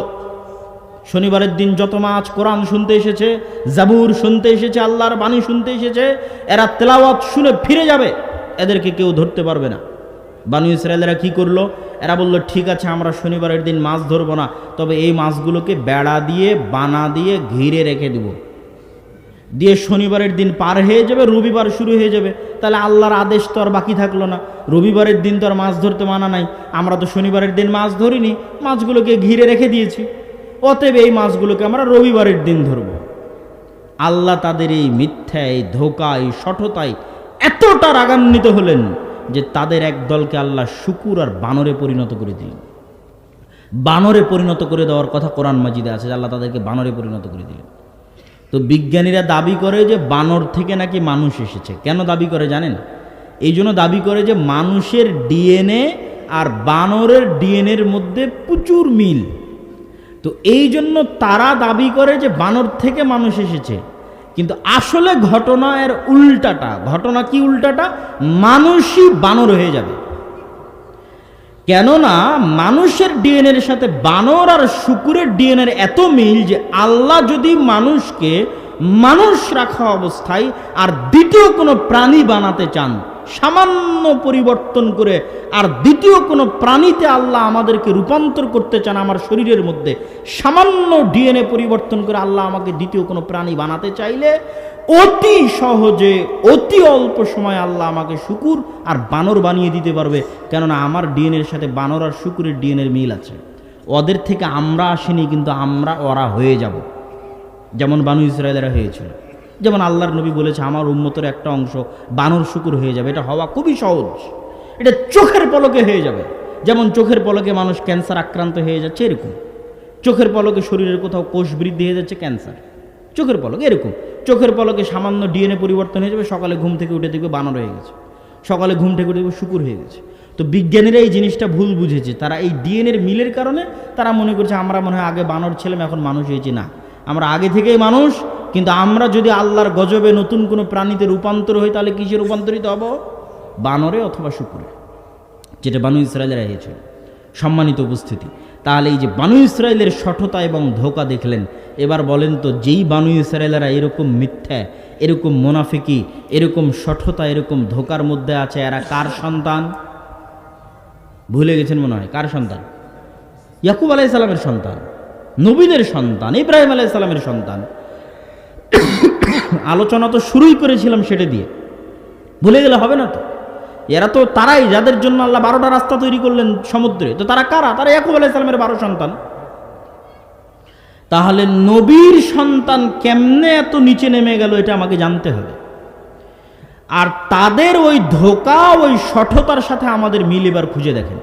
S1: শনিবারের দিন যত মাছ কোরআন শুনতে এসেছে, জাবুর শুনতে এসেছে, আল্লাহর বাণী শুনতে এসেছে, এরা তেলাওয়াত শুনে ফিরে যাবে, এদেরকে কেউ ধরতে পারবে না। বানু ইসরায়েলেরা কি করলো? এরা বলল, ঠিক আছে আমরা শনিবারের দিন মাছ ধরবো না, তবে এই মাছগুলোকে বেড়া দিয়ে বানা দিয়ে ঘিরে রেখে দেব, দিয়ে শনিবারের দিন পার হয়ে যাবে, রবিবার শুরু হয়ে যাবে। তাহলে আল্লাহর আদেশ তো আর বাকি থাকলো না। রবিবারের দিন তো আর মাছ ধরতে মানা নাই, আমরা তো শনিবারের দিন মাছ ধরিনি, মাছগুলোকে ঘিরে রেখে দিয়েছি, অতএব এই মাছগুলোকে আমরা রবিবারের দিন ধরব। আল্লাহ তাদের এই মিথ্যা, এই ধোঁকা, এই সঠতায় এতটা রাগান্বিত হলেন যে তাদের এক দলকে আল্লাহ শুকুর আর বানরে পরিণত করে দিলেন। বানরে পরিণত করে দেওয়ার কথা কোরআন মাজিদে আছে, আল্লাহ তাদেরকে বানরে পরিণত করে দিলেন। তো বিজ্ঞানীরা দাবি করে যে বানর থেকে নাকি মানুষ এসেছে। কেন দাবি করে জানেন? এই জন্য দাবি করে যে মানুষের ডিএনএ আর বানরের ডিএনএর মধ্যে প্রচুর মিল। তো এই জন্য তারা দাবি করে যে বানর থেকে মানুষ এসেছে, কিন্তু আসলে ঘটনা এর উল্টাটা। ঘটনা কি উল্টাটা? মানুষই বানর হয়ে যাবে। কেননা মানুষের ডিএনএর সাথে বানর আর শুকুরের ডিএনএর এত মিল যে আল্লাহ যদি মানুষকে মানুষ রাখা অবস্থায় আর দ্বিতীয় কোনো প্রাণী বানাতে চান, সামান্য পরিবর্তন করে আর দ্বিতীয় কোনো প্রাণীতে আল্লাহ আমাদেরকে রূপান্তর করতে চান, আমার শরীরের মধ্যে সামান্য ডিএনএ পরিবর্তন করে আল্লাহ আমাকে দ্বিতীয় কোনো প্রাণী বানাতে চাইলে অতি সহজে অতি অল্প সময় আল্লাহ আমাকে শুকুর আর বানর বানিয়ে দিতে পারবে। কেননা আমার ডিএনএর সাথে বানর আর শুকুরের ডিএনএর মিল আছে। ওদের থেকে আমরা আসিনি, কিন্তু আমরা ওরা হয়ে যাব, যেমন বানু ইসরায়েলেরা হয়েছিল। যেমন আল্লাহর নবী বলেছে আমার উম্মতের একটা অংশ বানর শুকুর হয়ে যাবে। এটা হওয়া খুবই সহজ, এটা চোখের পলকে হয়ে যাবে। যেমন চোখের পলকে মানুষ ক্যান্সার আক্রান্ত হয়ে যাচ্ছে, এরকম চোখের পলকে শরীরের কোথাও কোষ বৃদ্ধি হয়ে যাচ্ছে, ক্যান্সার চোখের পলকে। এরকম চোখের পলকে সামান্য ডিএনএ পরিবর্তন হয়ে যাবে, সকালে ঘুম থেকে উঠে দেখবে বানর হয়ে গেছে, সকালে ঘুম থেকে উঠে দেখবে শুকুর হয়ে গেছে। তো বিজ্ঞানীরা এই জিনিসটা ভুল বুঝেছে। তারা এই ডিএনএর মিলের কারণে তারা মনে করছে আমরা মনে হয় আগে বানর ছিলাম, এখন মানুষ হয়েছি। না, আমরা আগে থেকেই মানুষ, কিন্তু আমরা যদি আল্লাহর গজবে নতুন কোনো প্রাণীতে রূপান্তর হই তাহলে কিসে রূপান্তরিত হব? বানরে অথবা শুকুরে, যেটা বানু ইসরায়েলেরা হয়েছিল। সম্মানিত উপস্থিতি, তাহলে এই যে বানু ইসরায়েলের সঠতা এবং ধোঁকা দেখলেন, এবার বলেন তো যেই বানু ইসরায়েলেরা এরকম মিথ্যা, এরকম মুনাফিকি, এরকম সঠতা, এরকম ধোঁকার মধ্যে আছে, এরা কার সন্তান? ভুলে গেছেন মনে হয়। কার সন্তান? ইয়াকুব আলাইহিস সালামের সন্তান, নবীদের সন্তান, ইব্রাহিম আলাইহিস সালামের সন্তান। আলোচনা তো শুরুই করেছিলাম সেটা দিয়ে, ভুলে গেলে হবে না তো। এরা তো তারাই যাদের জন্য আল্লাহ 12টা রাস্তা তৈরি করলেন সমুদ্রে। তো তারা কারা? তারা ইয়াকুব আলাইহিস সালামের 12 সন্তান। তাহলে নবীর সন্তান কেমনে এত নিচে নেমে গেল এটা আমাকে জানতে হবে। আর তাদের ওই ধোঁকা, ওই সঠতার সাথে আমাদের মিল এবার খুঁজে দেখেন।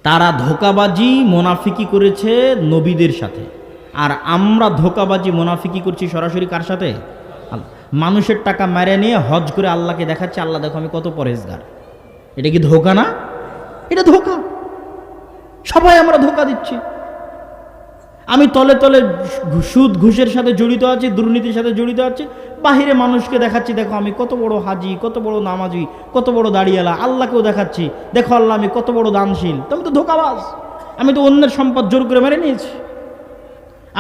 S1: তারা ধোঁকাবাজি মোনাফিকি করেছে নবীদের সাথে, আর আমরা ধোঁকাবাজি মোনাফিকি করছি সরাসরি কার সাথে? মানুষের টাকা মেরে নিয়ে হজ করে আল্লাহকে দেখাচ্ছে, আল্লাহ দেখো আমি কত পরহেজগার। এটা কি ধোঁকা না? এটা ধোঁকা। সবাই আমরা ধোঁকা দিচ্ছি। আমি তলে তলে সুদ ঘুষের সাথে জড়িত আছি, দুর্নীতির সাথে জড়িত আছি, বাহিরে মানুষকে দেখাচ্ছি দেখো আমি কত বড় হাজি, কত বড় নামাজি, কত বড় দাড়িয়ালা। আল্লাহকেও দেখাচ্ছি দেখো আল্লাহ আমি কত বড় দানশীল। তো আমি তো ধোঁকাবাজ, আমি তো অন্যের সম্পদ জোর করে মেরে নিয়েছি,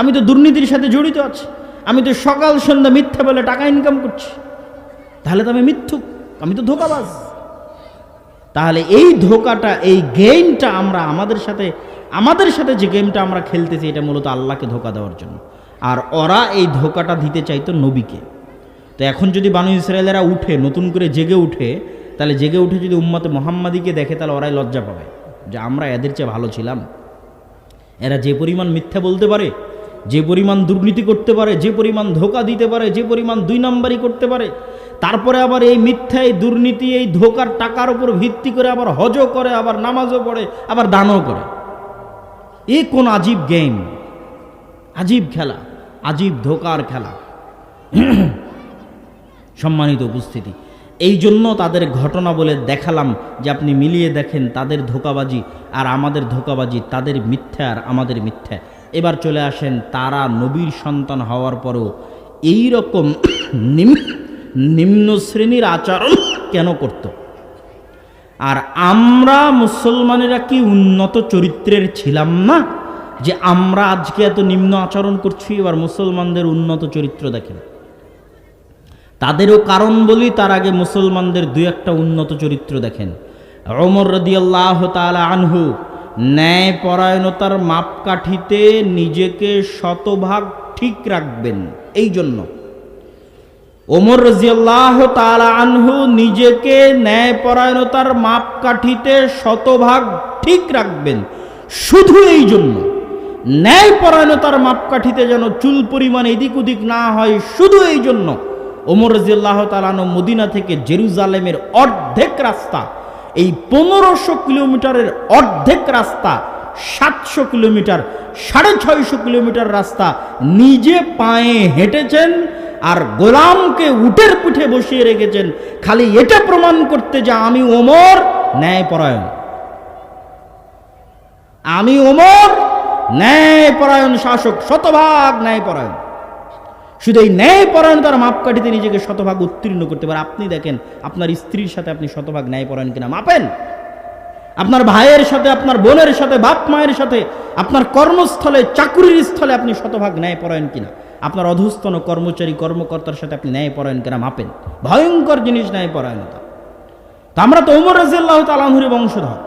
S1: আমি তো দুর্নীতির সাথে জড়িত আছি, আমি তো সকাল সন্ধ্যা মিথ্যা বলে টাকা ইনকাম করছি। তাহলে তো আমি মিথ্যুক, আমি তো ধোঁকাবাজ। তাহলে এই ধোঁকাটা, এই গেমটা আমরা আমাদের সাথে যে গেমটা আমরা খেলতেছি, এটা মূলত আল্লাহকে ধোঁকা দেওয়ার জন্য। আর ওরা এই ধোঁকাটা দিতে চাইতো নবীকে। তো এখন যদি বানু ইসরায়েলেরা উঠে, নতুন করে জেগে উঠে, তাহলে জেগে উঠে যদি উম্মতে মুহাম্মাদিকে দেখে, তাহলে ওরাই লজ্জা পাবে যে আমরা এদের চেয়ে ভালো ছিলাম। এরা যে পরিমাণ মিথ্যা বলতে পারে, যে পরিমাণ দুর্নীতি করতে পারে, যে পরিমাণ ধোঁকা দিতে পারে, যে পরিমাণ 2 নাম্বারি করতে পারে, তারপরে আবার এই মিথ্যা, এই দুর্নীতি, এই ধোঁকার টাকার উপর ভিত্তি করে আবার হজও করে, আবার নামাজও পড়ে, আবার দানও করে। এ কোন আজীব গেম, আজীব খেলা, আজীব ধোঁকার খেলা। সম্মানিত উপস্থিতি, এই জন্য তাদের ঘটনা বলে দেখালাম যে আপনি মিলিয়ে দেখেন তাদের ধোঁকাবাজি আর আমাদের ধোঁকাবাজি, তাদের মিথ্যা আর আমাদের মিথ্যা। এবার চলে আসেন তারা নবীর সন্তান হওয়ার পরও এই রকম নিম্ন শ্রেণীর আচরণ কেন করত? আর আমরা মুসলমানেরা কি উন্নত চরিত্রের ছিলাম না যে আমরা আজকে এত নিম্ন আচরণ করছি? এবার মুসলমানদের উন্নত চরিত্র দেখেন। তাদেরও কারণ বলি, তার আগে মুসলমানদের 2-1টা উন্নত চরিত্র দেখেন। ওমর রাদিয়াল্লাহু তাআলা আনহু ন্যায় পরায়ণতার মাপকাঠিতে নিজেকে শতভাগ ঠিক রাখবেন। এই জন্য ওমর রাদিয়াল্লাহু তাআলা আনহু নিজেকে ন্যায় পরায়ণতার মাপকাঠিতে শতভাগ ঠিক রাখবেন। শুধু এই জন্য, ন্যায় পরায়ণতার মাপকাঠিতে যেন চুল পরিমাণ এদিক ওদিক না হয়, শুধু এই জন্য ওমর রাদিয়াল্লাহু তাআলা আনহু মদিনা থেকে জেরুজালেমের অর্ধেক রাস্তা, এই 1500 কিলোমিটারের অর্ধেক রাস্তা, 700 কিলোমিটার, 650 কিলোমিটার রাস্তা নিজে পায়ে হেঁটেছেন, আর গোলামকে উটের পিঠে বসিয়ে রেখেছেন, খালি এটা প্রমাণ করতে যে আমি ওমর ন্যায়পরায়ণ, আমি ওমর ন্যায়পরায়ণ শাসক, শতভাগ ন্যায়পরায়ণ। শুধু এই ন্যায়পরায়ণতার মাপকাঠিতে নিজেকে শতভাগ উত্তীর্ণ করতে পারে। আপনি দেখেন আপনার স্ত্রীর সাথে আপনি শতভাগ ন্যায়পরায়ণ কিনা, মাপেন। আপনার ভাইয়ের সাথে, আপনার বোনের সাথে, বাপ মায়ের সাথে, আপনার কর্মস্থলে, চাকুরির স্থলে আপনি শতভাগ ন্যায়পরায়ণ কিনা, আপনার অধস্তন কর্মচারী কর্মকর্তার সাথে আপনি ন্যায়পরায়ণ কিনা মাপেন। ভয়ঙ্কর জিনিস ন্যায়পরায়ণতা। তো আমরা তো ওমর রাদিয়াল্লাহু তাআলা আনহুর বংশধর,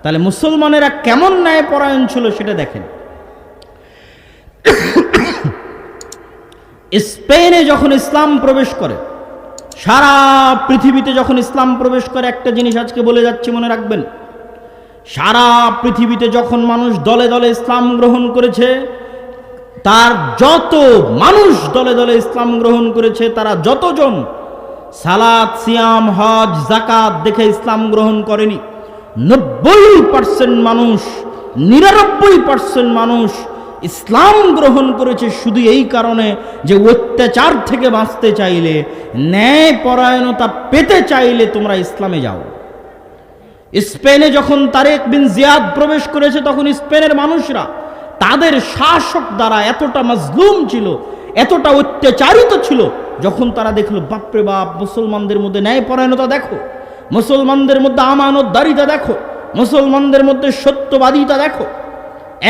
S1: তাহলে মুসলমানেরা কেমন ন্যায়পরায়ণ ছিল সেটা দেখেন। স্পেনে যখন ইসলাম প্রবেশ করে, সারা পৃথিবীতে যখন ইসলাম প্রবেশ করে, একটা জিনিস আজকে বলে যাচ্ছি মনে রাখবেন, সারা পৃথিবীতে যখন মানুষ দলে দলে ইসলাম গ্রহণ করেছে, তার যত মানুষ দলে দলে ইসলাম গ্রহণ করেছে, তারা যতজন সালাত, সিয়াম, হজ, যাকাত দেখে ইসলাম গ্রহণ করেনি, 90% মানুষ, 99% মানুষ ইসলাম গ্রহণ করেছে শুধু এই কারণে যে অত্যাচার থেকে বাঁচতে চাইলে, ন্যায় পরায়ণতা পেতে চাইলে তোমরা ইসলামে যাও। স্পেনে যখন তারেক বিন জিয়াদ প্রবেশ করেছে, তখন স্পেনের মানুষরা তাদের শাসক দ্বারা এতটা মাজলুম ছিল, এতটা অত্যাচারিত ছিল, যখন তারা দেখলো বাপরে বাপ, মুসলমানদের মধ্যে ন্যায় পরায়ণতা দেখো, মুসলমানদের মধ্যে আমানতদারিতা দেখো, মুসলমানদের মধ্যে সত্যবাদিতা দেখো,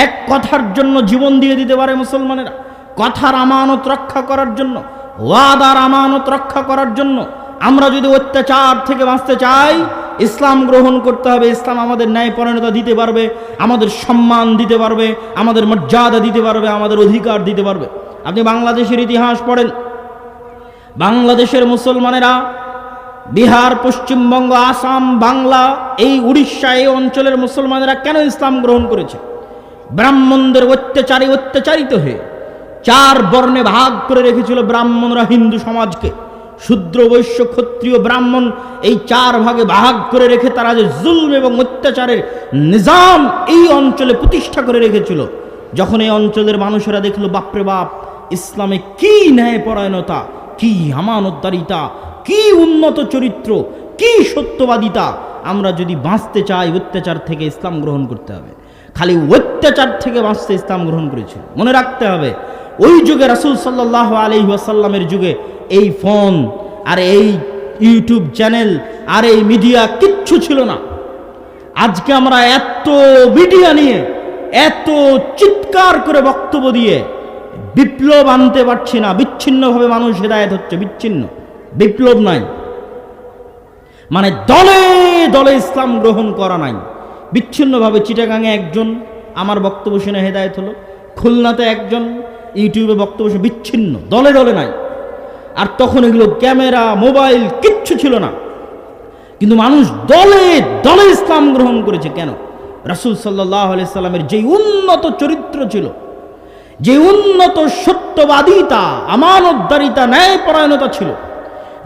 S1: এক কথার জন্য জীবন দিয়ে দিতে পারে মুসলমানেরা, কথার আমানত রক্ষা করার জন্য, ওয়াদার আমানত রক্ষা করার জন্য। আমরা যদি অত্যাচার থেকে বাঁচতে চাই, ইসলাম গ্রহণ করতে হবে। ইসলাম আমাদের ন্যায়পরায়ণতা দিতে পারবে, আমাদের সম্মান দিতে পারবে, আমাদের মর্যাদা দিতে পারবে, আমাদের অধিকার দিতে পারবে। আপনি বাংলাদেশের ইতিহাস পড়েন, বাংলাদেশের মুসলমানেরা বিহার, পশ্চিমবঙ্গ, আসাম, বাংলা, এই উড়িষ্যা, এই অঞ্চলের মুসলমানেরা কেন ইসলাম গ্রহণ করেছে? ব্রাহ্মণদের অত্যাচারে অত্যাচারিত হয়ে 4 বর্ণে ভাগ করে রেখেছিল ব্রাহ্মণরা হিন্দু সমাজকে। শূদ্র, বৈশ্য, ক্ষত্রিয়, ব্রাহ্মণ, এই 4 ভাগে ভাগ করে রেখে তারা যে জুলম এবং অত্যাচারের নিজাম এই অঞ্চলে প্রতিষ্ঠা করে রেখেছিল, যখন এই অঞ্চলের মানুষেরা দেখলো বাপরে বাপ, ইসলামে কি ন্যায়পরায়ণতা, কি আমানতদারিতা, কি উন্নত চরিত্র, কি সত্যবাদিতা, আমরা যদি বাঁচতে চাই অত্যাচার থেকে ইসলাম গ্রহণ করতে হবে। খালি অত্যাচার থেকে বাঁচতে ইসলাম গ্রহণ করেছিল। মনে রাখতে হবে, ওই যুগে রাসূল সাল্লাল্লাহু আলাইহি ওয়াসাল্লামের যুগে এই ফোন আর এই ইউটিউব চ্যানেল আর এই মিডিয়া কিচ্ছু ছিল না। আজকে আমরা এত মিডিয়া নিয়ে, এত চিৎকার করে বক্তব্য দিয়ে বিপ্লব আনতে পারছি না। বিচ্ছিন্নভাবে মানুষ হেদায়েত হচ্ছে, বিচ্ছিন্ন, বিপ্লব নাই, মানে দলে দলে ইসলাম গ্রহণ করা নাই। বিচ্ছিন্নভাবে চিটাগাঙে একজন আমার বক্তব্য শুনে হেদায়েত হলো, খুলনাতে একজন ইউটিউবে বক্তব্য শুনে, বিচ্ছিন্ন, দলে দলে নাই। আর তখন এগুলো ক্যামেরা, মোবাইল কিচ্ছু ছিল না, কিন্তু মানুষ দলে দলে ইসলাম গ্রহণ করেছে। কেন? রাসূল সাল্লাল্লাহু আলাইহি সাল্লামের যে উন্নত চরিত্র ছিল, যে উন্নত সত্যবাদিতা, আমানতদারিতা, ন্যায়পরায়ণতা ছিল,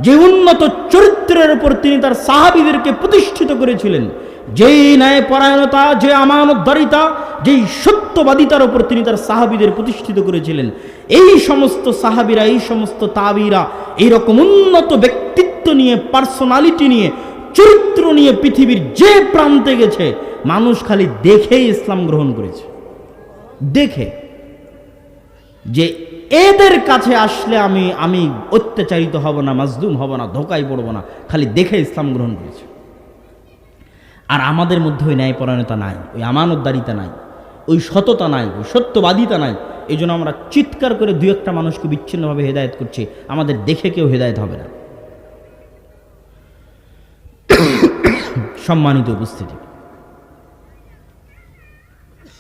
S1: যে উন্নত চরিত্রের উপর তিনি তার সাহাবীদেরকে প্রতিষ্ঠিত করেছিলেন, যেই ন্যায়পরায়ণতা, যে আমানতদারিতা, যেই সত্যবাদিতার উপর তিনি তার সাহাবীদের প্রতিষ্ঠিত করেছিলেন, এই সমস্ত সাহাবীরা, এই সমস্ত তাবিরা এইরকম উন্নত ব্যক্তিত্ব নিয়ে, পার্সোনালিটি নিয়ে, চরিত্র নিয়ে পৃথিবীর যে প্রান্তে গেছে, মানুষ খালি দেখেই ইসলাম গ্রহণ করেছে। দেখে যে এদের কাছে আসলে আমি অত্যাচারিত হব না, মাজলুম হব না, ধোকায় পড়ব না, খালি দেখে ইসলাম গ্রহণ করেছে। আর আমাদের মধ্যে ওই ন্যায়পরায়ণতা নাই, ওই আমানতদারিতা নাই, ওই সততা নাই, ওই সত্যবাদিতা নাই। এই জন্য আমরা চিৎকার করে 2-1টা মানুষকে বিচ্ছিন্নভাবে হেদায়েত করছি, আমাদের দেখে কেউ হেদায়েত হবে না। সম্মানিত উপস্থিতি,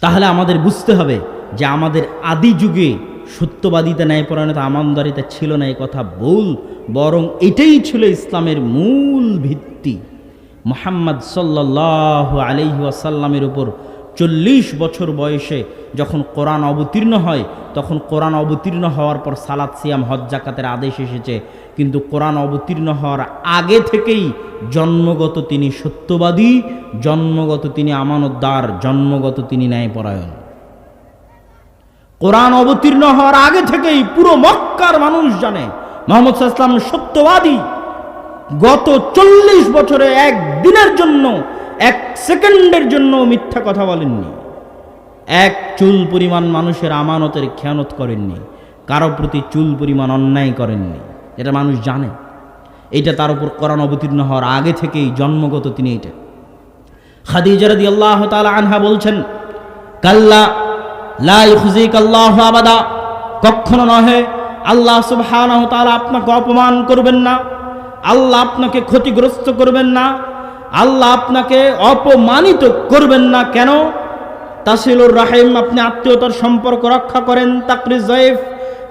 S1: তাহলে আমাদের বুঝতে হবে যে আমাদের আদি যুগে সত্যবাদিতা, ন্যায়পরায়ণতা, আমানতদারিতা ছিল না, এই কথা ভুল। বরং এটাই ছিল ইসলামের মূল ভিত্তি। মুহাম্মদ সাল্লাল্লাহু আলাইহি ওয়াসাল্লামের উপর 40 বছর বয়সে যখন কোরআন অবতীর্ণ হয়, তখন কোরআন অবতীর্ণ হওয়ার পর সালাত, সিয়াম, হজ, যাকাতের আদেশ এসেছে। কিন্তু কোরআন অবতীর্ণ হওয়ার আগে থেকেই জন্মগত তিনি সত্যবাদী, জন্মগত তিনি আমানতদার, জন্মগত তিনি ন্যায়পরায়ণ। কোরআন অবতীর্ণ হওয়ার আগে থেকেই পুরো মক্কার মানুষ জানে মুহাম্মদ সাল্লাল্লাহু আলাইহি ওয়াসাল্লাম সত্যবাদী। গত 40 বছরে একদিনের জন্য, 1 সেকেন্ডের জন্য মিথ্যা কথা বলেননি, 1 চুল পরিমাণ মানুষের আমানতের খেয়ানত করেননি, কারো প্রতি চুল পরিমাণ অন্যায় করেননি। এটা মানুষ জানে, এটা তার উপর কোরআন অবতীর্ণ হওয়ার আগে থেকেই জন্মগত তিনি এটা। খাদিজা রাদিয়াল্লাহু তাআলা আনহা বলছেন, কাল্লা লা ইউখজিকাল্লাহু আবাদা, কখনো নহে, আল্লাহ সুবহানাহু ওয়া তাআলা আপনাকে অপমান করবেন না, আল্লাহ আপনাকে ক্ষতিগ্রস্ত করবেন না, আল্লাহ আপনাকে অপমানিত করবেন না। কেন? তাসিলুর রাহিম, আপনি আত্মীয়তার সম্পর্ক রক্ষা করেন। তাকরিজ যায়েফ,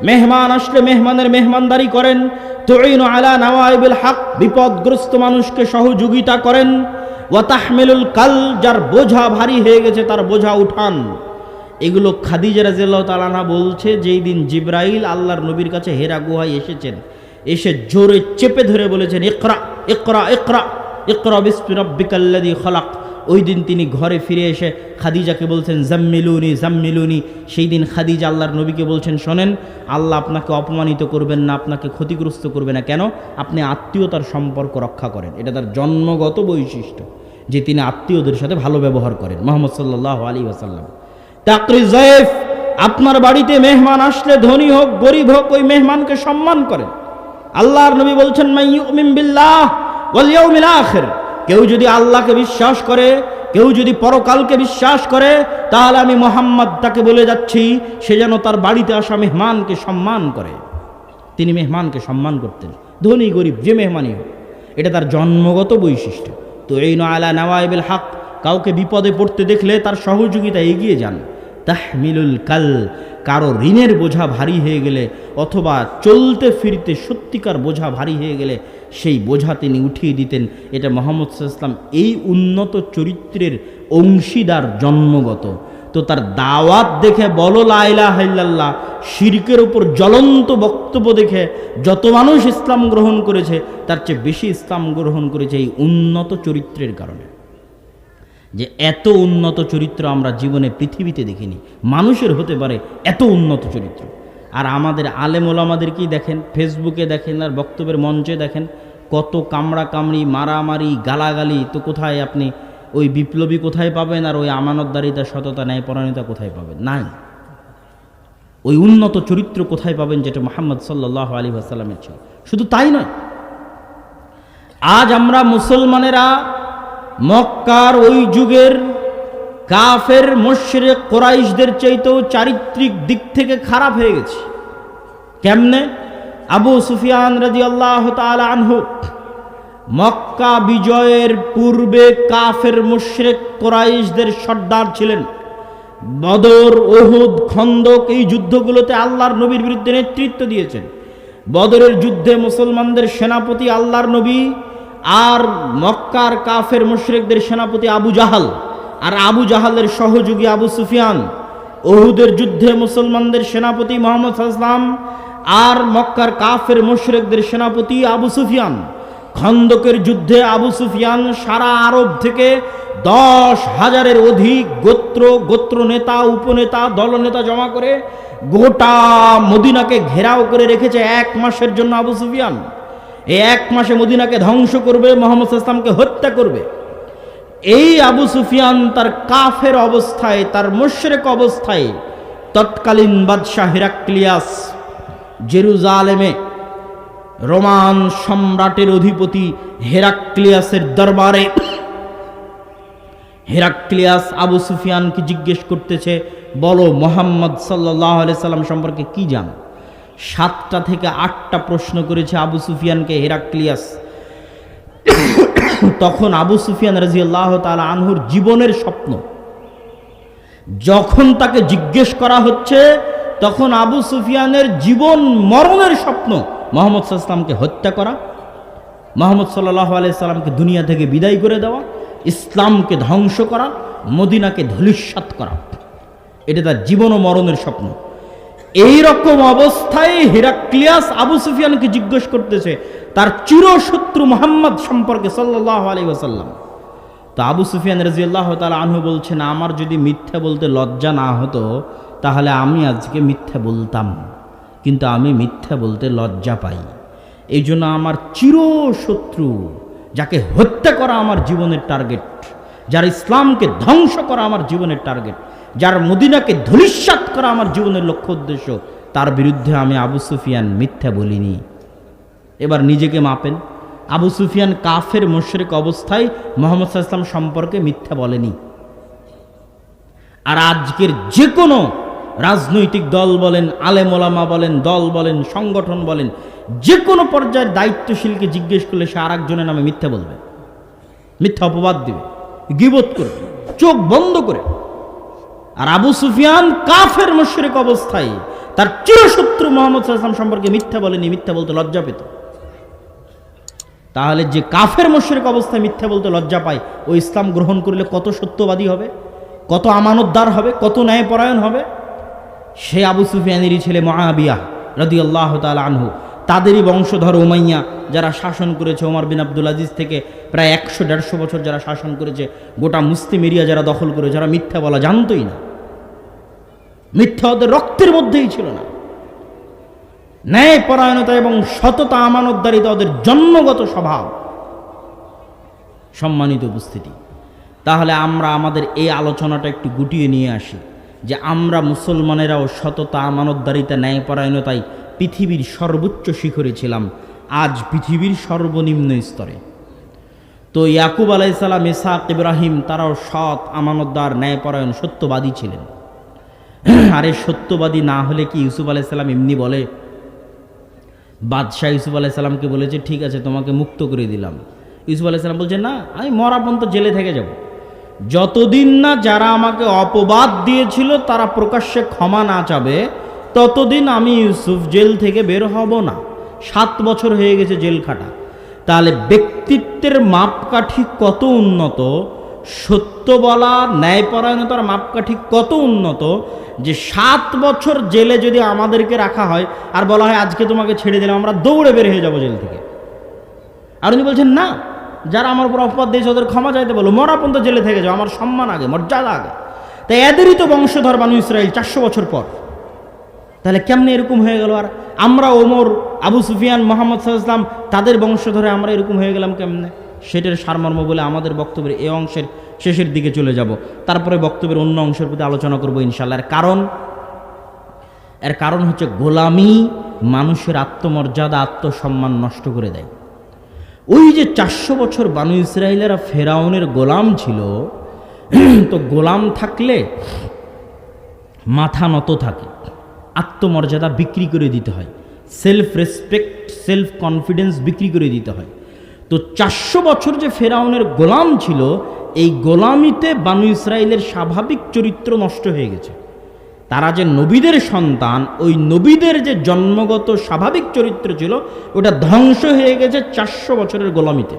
S1: মেহমান আসলে মেহমানের মেহমানদারি করেন। তুইনু আলা নাওয়াইবিল হক, বিপদগ্রস্ত মানুষকে সহযোগিতা করেন। ওয়া তাহমিলুল কাল, যার বোঝা ভারী হয়ে গেছে তার বোঝা উঠান। এগুলো খাদিজা রাদিয়াল্লাহু তাআলা আনহা বলছে যেই দিন জিবরাইল আল্লাহর নবীর কাছে হেরা গুহায় এসেছেন, এসে জোরে চেপে ধরে বলেছেন, ইকরা ইকরা ইকরা ইকরা বিসমি রাব্বিকাল্লাযী খলাক। ওই দিন তিনি ঘরে ফিরে এসে খাদিজাকে বলছেন, জাম্মিলুনি জাম্মিলুনি। সেই দিন খাদিজা আল্লাহর নবীকে বলছেন, শোনেন, আল্লাহ আপনাকে অপমানিত করবেন না, আপনাকে ক্ষতিগ্রস্ত করবে না। কেন? আপনি আত্মীয়তার সম্পর্ক রক্ষা করেন। এটা তার জন্মগত বৈশিষ্ট্য যে তিনি আত্মীয়দের সাথে ভালো ব্যবহার করেন। মুহাম্মদ সাল্লাল্লাহু আলাইহি ওয়াসাল্লাম। তাকরিজ যায়েফ, আপনার বাড়িতে মেহমান আসলে ধনী হোক গরিব হোক, ওই মেহমানকে সম্মান করেন। আল্লাহর নবী বলছেন, মান ইউমিন বিল্লাহ ওয়াল ইয়াউমিল আখির, কেউ যদি আল্লাহকে বিশ্বাস করে, কেউ যদি পরকালকে বিশ্বাস করে, তাহলে আমি মুহাম্মদ তাকে বলে যাচ্ছি সে যেন তার বাড়িতে আসা মেহমানকে সম্মান করে। তিনি মেহমানকে সম্মান করতেন, ধনী গরিব যে মেহমানই হোক। এটা তার জন্মগত বৈশিষ্ট্য। তো এই আলা নাওয়াইবিল হক, কাউকে বিপদে পড়তে দেখলে তার সহযোগিতা এগিয়ে যান। তাহমিলুল কাল, কারো ঋণের বোঝা ভারী হয়ে গেলে অথবা চলতে ফিরতে সত্যিকার বোঝা ভারী হয়ে গেলে সেই বোঝা তিনি উঠিয়ে দিতেন। এটা মুহাম্মদ সাল্লাল্লাহু আলাইহি ওয়াসাল্লাম এই উন্নত চরিত্রের অংশীদার জন্মগত। তো তার দাওয়াত দেখে, বলো লা ইলাহা ইল্লাল্লাহ, শিরকের উপর জ্বলন্ত বক্তব্য দেখে যত মানুষ ইসলাম গ্রহণ করেছে তার চেয়ে বেশি ইসলাম গ্রহণ করেছে এই উন্নত চরিত্রের কারণে। যে এত উন্নত চরিত্র আমরা জীবনে পৃথিবীতে দেখিনি, মানুষের হতে পারে এত উন্নত চরিত্র। আর আমাদের আলেম ওলামাদেরকেই দেখেন, ফেসবুকে দেখেন আর বক্তব্যের মঞ্চে দেখেন, কত কামড়া কামড়ি, মারামারি, গালাগালি। তো কোথায় আপনি ওই বিপ্লবী কোথায় পাবেন? আর ওই আমানতদারিতা, সততা, ন্যায়পরায়ণতা কোথায় পাবেন? নাই। ওই উন্নত চরিত্র কোথায় পাবেন যেটা মুহাম্মদ সাল্লাল্লাহু আলাইহি ওয়াসাল্লামের ছিল? শুধু তাই নয়, আজ আমরা মুসলমানেরা মক্কার ওই যুগের কাফের মুশরিক কুরাইশদের চাইতেও চারিত্রিক দিক থেকে খারাপ হয়ে গেছে। কেমনে? আবু সুফিয়ান রাদিয়াল্লাহু তাআলা আনহু মক্কা বিজয়ের পূর্বে কাফের মুশরিক কুরাইশদের সর্দার ছিলেন। বদর, উহুদ, খন্দক এই যুদ্ধগুলোতে আল্লাহর নবীর বিরুদ্ধে নেতৃত্ব দিয়েছেন। বদরের যুদ্ধে মুসলমানদের সেনাপতি আল্লাহর নবী, আর মক্কার কাফের মুশরিকদের সেনাপতি আবু জাহাল, আর আবু জাহালের সহযোগী আবু সুফিয়ান। উহুদের যুদ্ধে মুসলমানদের সেনাপতি মুহাম্মদ সাল্লাল্লাহু আলাইহি ওয়াসাল্লাম, আর মক্কার কাফের মুশরিকদের সেনাপতি আবু সুফিয়ান। খন্দকের যুদ্ধে আবু সুফিয়ান সারা আরব থেকে 10,000-এর অধিক গোত্র নেতা, উপনেতা, দলনেতা জমা করে গোটা মদিনাকে ঘেরাও করে রেখেছে 1 মাসের জন্য। আবু সুফিয়ান এই 1 মাসে মদিনাকে ধ্বংস করবে, মুহাম্মদ সাল্লাল্লাহু আলাইহি ওয়াসাল্লামকে হত্যা করবে। এই আবু সুফিয়ান তার কাফের অবস্থায়, তার মুশরিক অবস্থায় তৎকালীন বাদশাহ হিরাক্লিয়াস জেরুজালেমে রোমান সম্রাটের অধিপতি হেরাক্লিয়াসের দরবারে হেরাক্লিয়াস আবু সুফিয়ানকে জিজ্ঞেস করতেছে, বলো মুহাম্মদ সাল্লাল্লাহু আলাইহি সাল্লাম সম্পর্কে কি জানো? 7টা থেকে 8টা প্রশ্ন করেছে আবু সুফিয়ানকে হেরাক্লিয়াস। তখন আবু সুফিয়ান রাদিয়াল্লাহু তাআলা আনহুর জীবনের স্বপ্ন যখন তাকে জিজ্ঞেস করা হচ্ছে, তখন আবু সুফিয়ানের জীবন মরণের স্বপ্ন মুহাম্মদ সাল্লাল্লাহু আলাইহি ওয়াসাল্লামকে হত্যা করা, মুহাম্মদ সাল্লাল্লাহু আলাইহি সাল্লামকে দুনিয়া থেকে বিদায় করে দেওয়া, ইসলামকে ধ্বংস করা, মদিনাকে ধূলিসাৎ করা। এটা তার জীবন ও মরণের স্বপ্ন। এই রকম অবস্থায় হিরাক্লিয়াস আবু সুফিয়ানকে জিজ্ঞেস করতেছে তার চিরশত্রু মুহাম্মদ সম্পর্কে সাল্লাল্লাহু আলাইহি ওয়াসাল্লাম। তো আবু সুফিয়ান রাদিয়াল্লাহু তাআলা আনহু বলছেন, আমার যদি মিথ্যা বলতে লজ্জা না হতো তাহলে আমি আজকে মিথ্যা বলতাম, কিন্তু আমি মিথ্যা বলতে লজ্জা পাই। এই জন্য আমার চিরশত্রু, যাকে হত্যা করা আমার জীবনের টার্গেট, যার ইসলামকে ধ্বংস করা আমার জীবনের টার্গেট, যার মদিনাকে ধূলিসাৎ করা আমার জীবনের লক্ষ্য উদ্দেশ্য, তার বিরুদ্ধে আমি আবু সুফিয়ান মিথ্যা বলিনি। এবার নিজেকে মাপেন, আবু সুফিয়ান কাফের মুশরিক অবস্থায় মুহাম্মদ সাল্লাল্লাহু আলাইহি ওয়াসাল্লাম সম্পর্কে মিথ্যা বলেনি। আর আজকের যে কোনো রাজনৈতিক দল বলেন, আলেম ওলামা বলেন, দল বলেন, সংগঠন বলেন, যে কোনো পর্যায়ের দায়িত্বশীলকে জিজ্ঞেস করলে সে আরেকজনের নামে মিথ্যা বলবে, মিথ্যা অপবাদ দিবে, গীবত করবে চোখ বন্ধ করে। আর আবু সুফিয়ান কাফের মুশরিক অবস্থায় তার চিরশত্রু মুহাম্মদ সাল্লাল্লাহু আলাইহি ওয়াসাল্লাম সম্পর্কে মিথ্যা বলেনি, মিথ্যা বলতে লজ্জা পেত। তাহলে যে কাফের মুশরিক অবস্থায় মিথ্যা বলতে লজ্জা পায়, ও ইসলাম গ্রহণ করলে কত সত্যবাদী হবে, কত আমানতদার হবে, কত ন্যায়পরায়ণ হবে। সে আবু সুফিয়ানেরই ছেলে মুআবিয়া রাদিয়াল্লাহু তাআলা আনহু, তাদেরই বংশধর উমাইয়া, যারা শাসন করেছে ওমর বিন আব্দুল আজিজ থেকে প্রায় 100-150 বছর যারা শাসন করেছে, গোটা মুসলিম এরিয়া যারা দখল করে, যারা মিথ্যা বলা জানতই না, মিথ্যা ওদের রক্তের মধ্যেই ছিল না। ন্যায়পরায়ণতা এবং সততা আমানতদারিতা ওদের জন্মগত স্বভাব। সম্মানিত উপস্থিতি, তাহলে আমরা আমাদের এই আলোচনাটা একটু গুটিয়ে নিয়ে আসি যে আমরা মুসলমানেরাও সততা আমানতদারিতা ন্যায়পরায়ণতায় পৃথিবীর সর্বোচ্চ শিখরে ছিলাম, আজ পৃথিবীর সর্বনিম্ন স্তরে। তো ইয়াকুব আলাইহিস সালাম, ইসহাক, ইব্রাহিম তারাও সৎ, আমানতদার, ন্যায়পরায়ণ, সত্যবাদী ছিলেন। আরে সত্যবাদী না হলে কি ইউসুফ আলাইহিস সালাম এমনি বলে? বাদশাহ ইউসুফ আলাইহিস সালামকে বলেছে ঠিক আছে তোমাকে মুক্ত করে দিলাম। ইউসুফ আলাইহিস সালাম বলছে না, আমি মরা পর্যন্ত জেলে থেকে যাব, যতদিন না যারা আমাকে অপবাদ দিয়েছিল তারা প্রকাশ্যে ক্ষমা না চাবে ততদিন আমি ইউসুফ জেল থেকে বের হব না। 7 বছর হয়ে গেছে জেল খাটা। তাহলে ব্যক্তিত্বের মাপকাঠি কত উন্নত, সত্য বলা, ন্যায়পরায়ণতার মাপকাঠি কত উন্নত যে 7 বছর জেলে যদি আমাদেরকে রাখা হয় আর বলা হয় আজকে তোমাকে ছেড়ে দিলাম, আমরা দৌড়ে বের হয়ে যাবো জেল থেকে। আর উনি বলছেন না, যারা আমার উপর অপবাদ দিয়েছে ওদের ক্ষমা চাইতে বলো, মরা পর্যন্ত জেলে থেকে যাও, আমার সম্মান আগে, মর্যাদা আগে। তাই এদেরই তো বংশধর বানু ইসরাইল 400 বছর পর। তাহলে কেমনে এরকম হয়ে গেল? আর আমরা ওমর, আবু সুফিয়ান, মুহাম্মদ সাল্লাল্লাহু আলাইহি ওয়াসাল্লাম তাদের বংশধরে আমরা এরকম হয়ে গেলাম কেমনে? সেটার সারমর্ম বলে আমাদের বক্তব্যের এই অংশের শেষের দিকে চলে যাব, তারপরে বক্তব্যের অন্য অংশের প্রতি আলোচনা করবো ইনশাআল্লাহ। এর কারণ হচ্ছে গোলামি মানুষের আত্মমর্যাদা, আত্মসম্মান নষ্ট করে দেয়। ওই যে 400 বছর বানু ইসরাইলেরা ফেরাউনের গোলাম ছিল, তো গোলাম থাকলে মাথা নত থাকে, আত্মমর্যাদা বিক্রি করে দিতে হয়, সেলফ রেসপেক্ট, সেলফ কনফিডেন্স বিক্রি করে দিতে হয়। তো 400 বছর যে ফেরাউনের গোলাম ছিল, এই গোলামিতে বানু ইসরাইলের স্বাভাবিক চরিত্র নষ্ট হয়ে গেছে। তারা যে নবীদের সন্তান, ওই নবীদের যে জন্মগত স্বাভাবিক চরিত্র ছিল ওটা ধ্বংস হয়ে গেছে 400 বছরের গোলামিতে।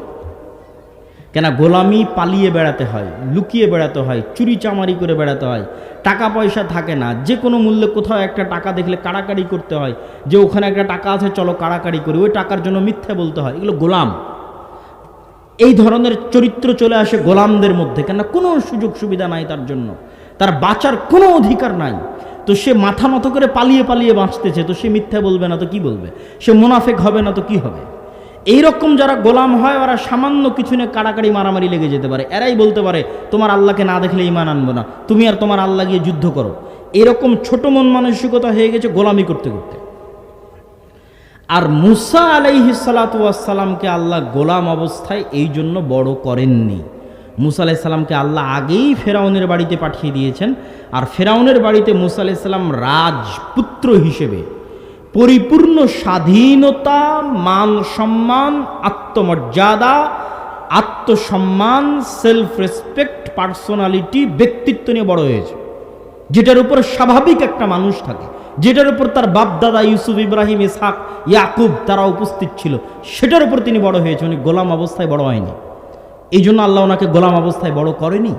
S1: কেন? গোলামি পালিয়ে বেড়াতে হয়, লুকিয়ে বেড়াতে হয়, চুরি চামারি করে বেড়াতে হয়, টাকা পয়সা থাকে না, যে কোনো মূল্যে কোথাও একটা টাকা দেখলে কাড়াকাড়ি করতে হয়, যে ওখানে একটা টাকা আছে চলো কাড়াকাড়ি করি, ওই টাকার জন্য মিথ্যা বলতে হয়, এগুলো গোলাম। এই ধরনের চরিত্র চলে আসে গোলামদের মধ্যে, কেন? কোনো সুযোগ সুবিধা নাই তার জন্য, তার বাঁচার কোনো অধিকার নাই। তো সে মাথা মতো করে পালিয়ে পালিয়ে বাঁচতেছে, তো সে মিথ্যা বলবে না তো কি বলবে? সে মুনাফেক হবে না তো কি হবে? এইরকম যারা গোলাম হয় ওরা সামান্য কিছু নিয়ে কাড়াকাড়ি মারামারি লেগে যেতে পারে। এরাই বলতে পারে তোমার আল্লাহকে না দেখলে ঈমান আনবো না, তুমি আর তোমার আল্লাহ গিয়ে যুদ্ধ করো। এরকম ছোট মন মানসিকতা হয়ে গেছে গোলামি করতে করতে। আর মুসা আলাইহিস সালাতু ওয়াস সালামকে আল্লাহ গোলাম অবস্থায় এই জন্য বড় করেননি। মুসা আলাইহিস সালামকে আল্লাহ আগেই ফেরাউনের বাড়িতে পাঠিয়ে দিয়েছেন, আর ফেরাউনের বাড়িতে মুসা আলাইহিস সালাম রাজপুত্র হিসেবে পরিপূর্ণ স্বাধীনতা, মান সম্মান, আত্মমর্যাদা, আত্মসম্মান, সেলফ রেসপেক্ট, পার্সোনালিটি, ব্যক্তিত্ব নিয়ে বড় হয়েছে, যেটার উপর স্বাভাবিক একটা মানুষ থাকে, যেটার উপর তার বাপ দাদা ইউসুফ, ইব্রাহিম, ইসহাক, ইয়াকুব তারা উপস্থিত ছিল, সেটার উপর তিনি বড় হয়েছে। উনি গোলাম অবস্থায় বড় হয়নি, এই জন্য আল্লাহ ওনাকে গোলাম অবস্থায় বড় করেনি।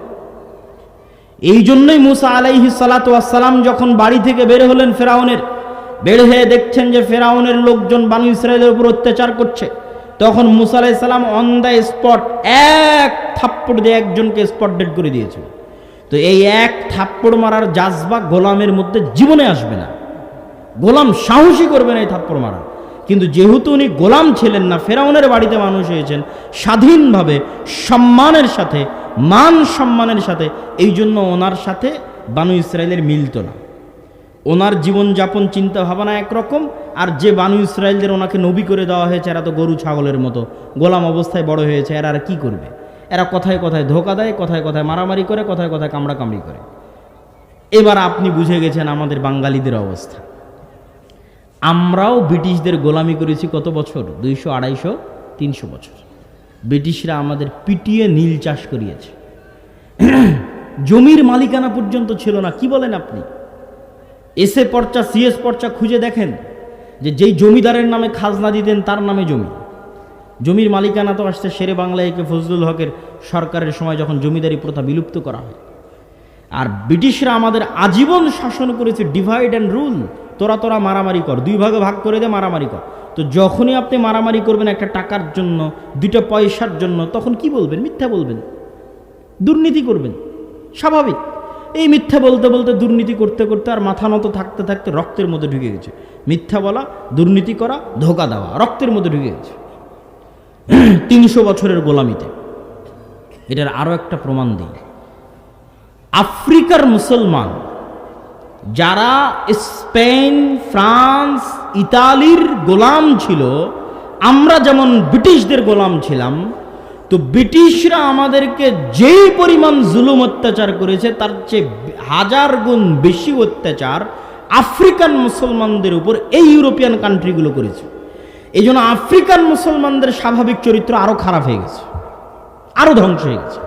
S1: এই জন্যই মুসা আলাইহিস সালাতু ওয়াস সালাম যখন বাড়ি থেকে বের হলেন ফেরাউনের, বের হয়ে দেখছেন যে ফেরাউনের লোকজন বানু ইসরাইলের উপর অত্যাচার করছে, তখন মুসা আলাইহিস সালাম অন দ্য স্পট এক থাপ্পড় দিয়ে একজনকে স্পট ডেড করে দিয়েছে। তো এই এক থাপ্পড় মারার জাজবা গোলামের মধ্যে জীবনে আসবে না, গোলাম সাহসী করবে না এই থাপ্পড় মারা। কিন্তু যেহেতু উনি গোলাম ছিলেন না, ফেরাউনের বাড়িতে মানুষ হয়েছেন স্বাধীনভাবে, সম্মানের সাথে, মান সম্মানের সাথে, এই জন্য ওনার সাথে বানু ইসরাইলের মিলত না। ওনার জীবনযাপন চিন্তা ভাবনা একরকম, আর যে বানু ইসরায়েলদের ওনাকে নবী করে দেওয়া হয়েছে এরা তো গরু ছাগলের মতো গোলাম অবস্থায় বড় হয়েছে। এরা আর কি করবে? এরা কথায় কথায় ধোকা দেয়, কথায় কথায় মারামারি করে, কথায় কথায় কামড়াকামড়ি করে। এবার আপনি বুঝে গেছেন আমাদের বাঙালিদের অবস্থা। আমরাও ব্রিটিশদের গোলামি করেছি কত বছর? 200, 250, 300 বছর। ব্রিটিশরা আমাদের পিটিয়ে নীল চাষ করিয়েছে। জমির মালিকানা পর্যন্ত ছিল না। কি বলেন আপনি? এসএ পর্চা, সিএস পর্চা খুঁজে দেখেন যে যেই জমিদারের নামে খাজনা দিতেন তার নামে জমি। জমির মালিকানা তো আসছে শেরে বাংলা একে ফজলুল হকের সরকারের সময়, যখন জমিদারি প্রথা বিলুপ্ত করা হয়। আর ব্রিটিশরা আমাদের আজীবন শাসন করেছে ডিভাইড অ্যান্ড রুল। তোরা মারামারি কর, 2 ভাগে ভাগ করে দে, মারামারি কর। তো যখনই আপনি মারামারি করবেন একটা টাকার জন্য, 2টা পয়সার জন্য, তখন কি বলবেন? মিথ্যা বলবেন, দুর্নীতি করবেন, স্বাভাবিক। এই মিথ্যা বলতে বলতে, দুর্নীতি করতে করতে আর মাথা নত থাকতে থাকতে রক্তের মধ্যে ঢুকে গেছে। মিথ্যা বলা, দুর্নীতি করা, ধোকা দেওয়া রক্তের মধ্যে ঢুকে গেছে। 300 বছরের গোলামিতে। এটার আরো একটা প্রমাণ দিই। আফ্রিকার মুসলমান যারা স্পেন, ফ্রান্স, ইতালির গোলাম ছিল, আমরা যেমন ব্রিটিশদের গোলাম ছিলাম, তো ব্রিটিশরা আমাদেরকে যেই পরিমাণ জুলুম অত্যাচার করেছে তার চেয়ে 1000 গুণ বেশি অত্যাচার আফ্রিকান মুসলমানদের উপর এই ইউরোপিয়ান কান্ট্রিগুলো করেছে। এই জন্য আফ্রিকান মুসলমানদের স্বাভাবিক চরিত্র আরো খারাপ হয়ে গেছে, আরো ধ্বংস হয়ে গেছে।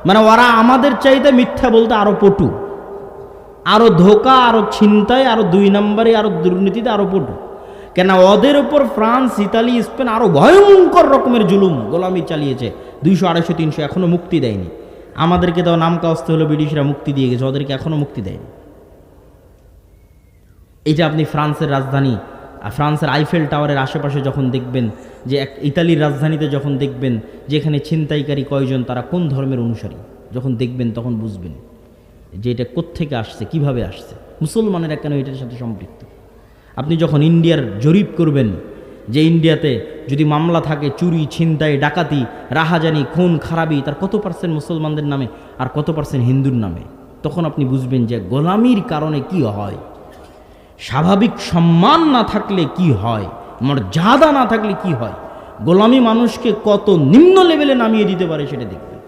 S1: মানে ওরা আমাদের চাইতে মিথ্যা বলতে আরো পটু, আরো ধোকা, আরো ছিনতাই, আরো 2 নম্বরে, আরো দুর্নীতিতে আরো পটু। কেন? ওদের উপর ফ্রান্স, ইতালি, স্পেন আরো ভয়ঙ্কর রকমের জুলুম গোলামি চালিয়েছে। 200, 250, 300 এখনো মুক্তি দেয়নি। আমাদেরকে তো নাম কাস্তে হলো ব্রিটিশরা মুক্তি দিয়ে গেছে, ওদেরকে এখনো মুক্তি দেয়নি। এই যে আপনি ফ্রান্সের রাজধানী, ফ্রান্সের আইফেল টাওয়ারের আশেপাশে যখন দেখবেন, যে ইতালির রাজধানীতে যখন দেখবেন যে এখানে ছিনতাইকারী কয়জন, তারা কোন ধর্মের অনুসারী, যখন দেখবেন তখন বুঝবেন যে এটা কোত্থেকে আসছে, কিভাবে আসছে, মুসলমানেরা কেন এটার সাথে সম্পৃক্ত। আপনি যখন ইন্ডিয়ার জরিপ করবেন, যে ইন্ডিয়াতে যদি মামলা থাকে চুরি, ছিনতাই, ডাকাতি, রাহাজানি, খুন খারাপি, তার কত % মুসলমানদের নামে আর কত % হিন্দুর নামে, তখন আপনি বুঝবেন যে গোলামির কারণে কি হয়, স্বাভাবিক সম্মান না থাকলে কি হয়, মর্যাদা না থাকলে কি হয়, গোলামি মানুষকে কত নিম্ন লেভেলে নামিয়ে দিতে পারে সেটা দেখবেন।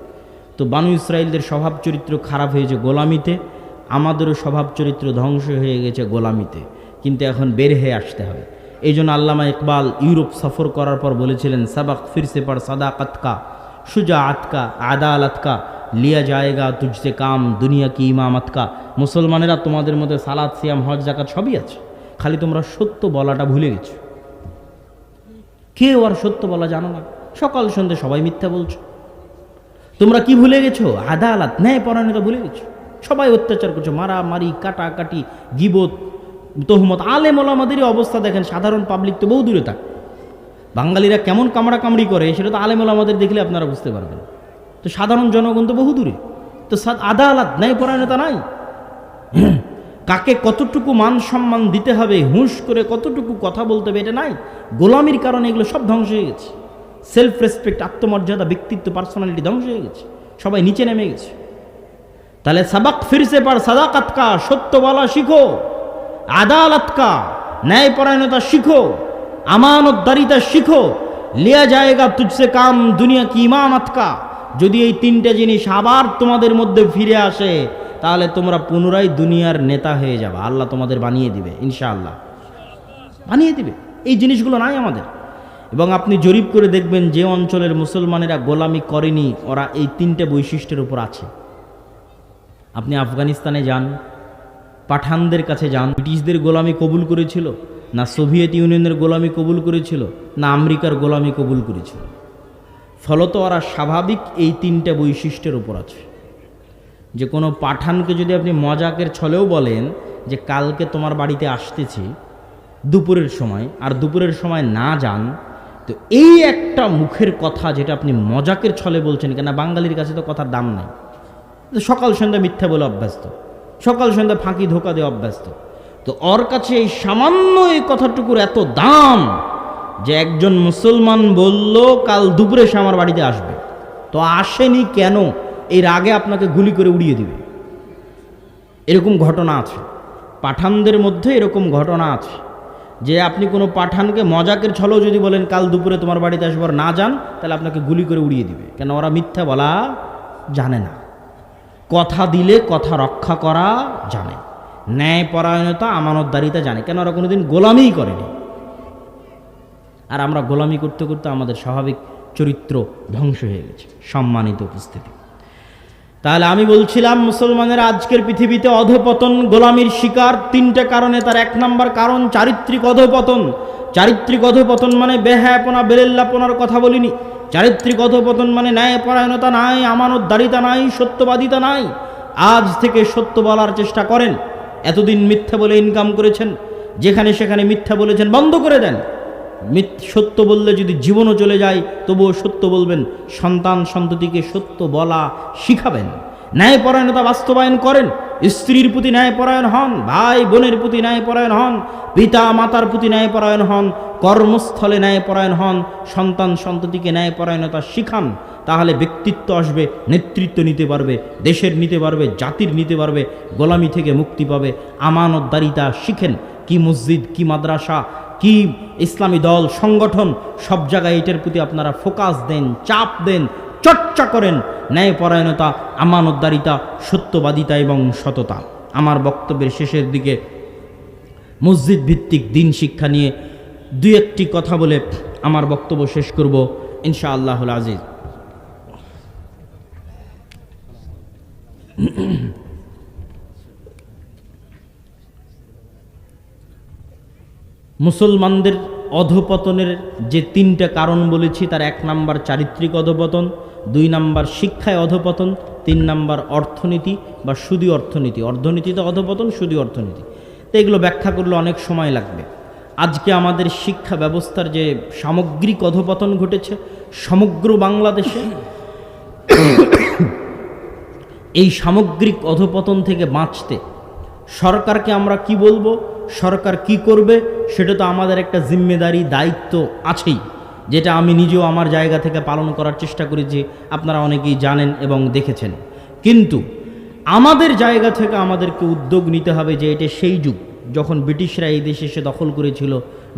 S1: তো বানু ইসরায়েলদের স্বভাব চরিত্র খারাপ হয়েছে গোলামিতে, আমাদেরও স্বভাব চরিত্র ধ্বংস হয়ে গেছে গোলামিতে। কিন্তু এখন বের হয়ে আসতে হবে। এই জন্য আল্লামা ইকবাল ইউরোপ সফর করার পর বলেছিলেন, সাবাক ফিরসে পর সাদাকাত কা, শুজাআত কা, আদালত কা, লিয়া যায়গা তুঝসে কাম, দুনিয়া কি ইমামত কা। মুসলমানেরা, তোমাদের মধ্যে সালাত, সিয়াম, হজ, যাকাত সবই আছে, খালি তোমরা সত্য বলাটা ভুলে গেছো। কেউ আর সত্য বলা জানো না, সকাল সন্ধ্যে সবাই মিথ্যা বলছো। তোমরা কি ভুলে গেছো? আদালত, ন্যায় পরায়ণতা ভুলে গেছো। সবাই অত্যাচার করছো, মারামারি, কাটাকাটি, গিবত, তহমত। আলেম ওলামাদেরই অবস্থা দেখেন, সাধারণ পাবলিক তো বহু দূরে থাক। বাঙালিরা কেমন কামড়াকামড়ি করে সেটা তো আলেম ওলামাদের দেখলে আপনারা বুঝতে পারবেন। তো সাধারণ জনগণ তো বহু দূরে। তো আদালত, ন্যায় পরায়ণতা নাই। কাকে কতটুকু মান সম্মান দিতে হবে, হুঁশ করে কতটুকু কথা বলতে হবে, এটা নাই। গোলামির কারণে এগুলো সব ধ্বংস হয়ে গেছে। সেলফ রেসপেক্ট, আত্মমর্যাদা, ব্যক্তিত্ব, পার্সোনালিটি ধ্বংস হয়ে গেছে, সবাই নিচে নেমে গেছে। তাহলে সাবাক ফিরসে পার সাদাকাত কা, সত্য বলা শিখো, আদালত কা, ন্যায় পরায়ণতা শিখো, আমানতদারিতা শিখো, লিয়া যায়গা তুঝসে কাম, দুনিয়া কি ইমামত কা। যদি এই 3টে জিনিস আবার তোমাদের মধ্যে ফিরে আসে, তাহলে তোমরা পুনরায় দুনিয়ার নেতা হয়ে যাবে। আল্লাহ তোমাদের বানিয়ে দিবে, ইনশাআল্লাহ বানিয়ে দিবে। এই জিনিসগুলো নাই আমাদের। এবং আপনি জরিপ করে দেখবেন যে অঞ্চলের মুসলমানেরা গোলামি করেনি, ওরা এই 3টে বৈশিষ্ট্যের উপর আছে। আপনি আফগানিস্তানে যান, পাঠানদের কাছে যান, ব্রিটিশদের গোলামি কবুল করেছিল না? সোভিয়েত ইউনিয়নের গোলামি কবুল করেছিল না আমেরিকার গোলামি কবুল করেছিল? ফলত ওরা স্বাভাবিক এই 3টে বৈশিষ্ট্যের উপর আছে। যে কোনো পাঠানকে যদি আপনি মজাকের ছলেও বলেন যে কালকে তোমার বাড়িতে আসতেছি দুপুরের সময়, আর দুপুরের সময় না যান, তো এই একটা মুখের কথা যেটা আপনি মজাকের ছলে বলছেন, কেন বাঙালির কাছে তো কথার দাম নাই। সকাল সন্ধ্যা মিথ্যা বলে অভ্যস্ত, সকাল সন্ধ্যা ফাঁকি ধোকা দিয়ে অভ্যস্ত। তো ওর কাছে এই সামান্য এই কথাটুকুর এত দাম যে একজন মুসলমান বলল কাল দুপুরে সে আমার বাড়িতে আসবে, তো আসেনি কেন, এর আগে আপনাকে গুলি করে উড়িয়ে দিবে। এরকম ঘটনা আছে। পাঠানদের মধ্যে এরকম ঘটনা আছে যে আপনি কোনো পাঠানকে মজাকের ছলেও যদি বলেন কাল দুপুরে তোমার বাড়িতে আসবার না যান, তাহলে আপনাকে গুলি করে উড়িয়ে দিবে, কেন ওরা মিথ্যা বলা জানে না। কথা দিলে কথা রক্ষা করা জানে, ন্যায়পরায়ণতা আমানতদারিতা জানে, কেন ওরা কোনোদিন গোলামিই করেনি। আর আমরা গোলামি করতে করতে আমাদের স্বাভাবিক চরিত্র ধ্বংস হয়ে গেছে। সম্মানিত উপস্থিতি, তাহলে আমি বলছিলাম মুসলমানের আজকের পৃথিবীতে অধঃপতন, গোলামির শিকার তিনটে কারণে। তার এক নম্বর কারণ চারিত্রিক অধঃপতন। চারিত্রিক অধঃপতন মানে বেহায়াপনা, বেলেল্লাপনার কথা বলিনি। চারিত্রিক অধঃপতন মানে ন্যায়পরায়ণতা নাই, আমানতদারিতা নাই, সত্যবাদিতা নাই। আজ থেকে সত্য বলার চেষ্টা করেন। এতদিন মিথ্যা বলে ইনকাম করেছেন, যেখানে সেখানে মিথ্যা বলেছেন, বন্ধ করে দেন। সত্য বললে যদি জীবনও চলে যায় তবুও সত্য বলবেন। সন্তান সন্ততিকে সত্য বলা শিখাবেন। ন্যায়পরায়ণতা বাস্তবায়ন করেন। স্ত্রীর প্রতি ন্যায়পরায়ণ হন, ভাই বোনের প্রতি ন্যায়পরায়ণ হন, পিতা মাতার প্রতি ন্যায়পরায়ণ হন, কর্মস্থলে ন্যায়পরায়ণ হন, সন্তান সন্ততিকে ন্যায়পরায়ণতা শিখান। তাহলে ব্যক্তিত্ব আসবে, নেতৃত্ব নিতে পারবে, দেশের নিতে পারবে, জাতির নিতে পারবে, গোলামি থেকে মুক্তি পাবে। আমানতদারিতা শিখেন। কি মসজিদ, কি মাদ্রাসা, কি ইসলামী দল সংগঠন, সব জায়গায় এটার প্রতি আপনারা ফোকাস দেন, চাপ দেন, চর্চা করেন। ন্যায়পরায়ণতা, আমানতদারিতা, সত্যবাদিতা এবং সততা। আমার বক্তব্যের শেষের দিকে মসজিদ ভিত্তিক দিন শিক্ষা নিয়ে দুই একটি কথা বলে আমার বক্তব্য শেষ করব ইনশাআল্লাহুল আজিজ। মুসলমানদের অধঃপতনের যে তিনটা কারণ বলেছি, তার এক নাম্বার চারিত্রিক অধঃপতন, দুই নাম্বার শিক্ষায় অধঃপতন, তিন নাম্বার অর্থনীতি বা সুদী অর্থনীতি। অর্থনীতিতে অধঃপতন, সুদী অর্থনীতি। তো এগুলো ব্যাখ্যা করলে অনেক সময় লাগবে। আজকে আমাদের শিক্ষা ব্যবস্থার যে সামগ্রিক অধঃপতন ঘটেছে সমগ্র বাংলাদেশে, এই সামগ্রিক অধঃপতন থেকে বাঁচতে সরকারকে আমরা কি বলবো, সরকার কি করবে, সেটা তো আমাদের একটা জিম্মেদারি, দায়িত্ব আছেই, যেটা আমি নিজেও আমার জায়গা থেকে পালন করার চেষ্টা করেছি। আপনারা অনেকেই জানেন এবং দেখেছেন। কিন্তু আমাদের জায়গা থেকে আমাদেরকে উদ্যোগ নিতে হবে যে এটা সেই যুগ যখন ব্রিটিশরা এই দেশে এসে দখল করেছিল,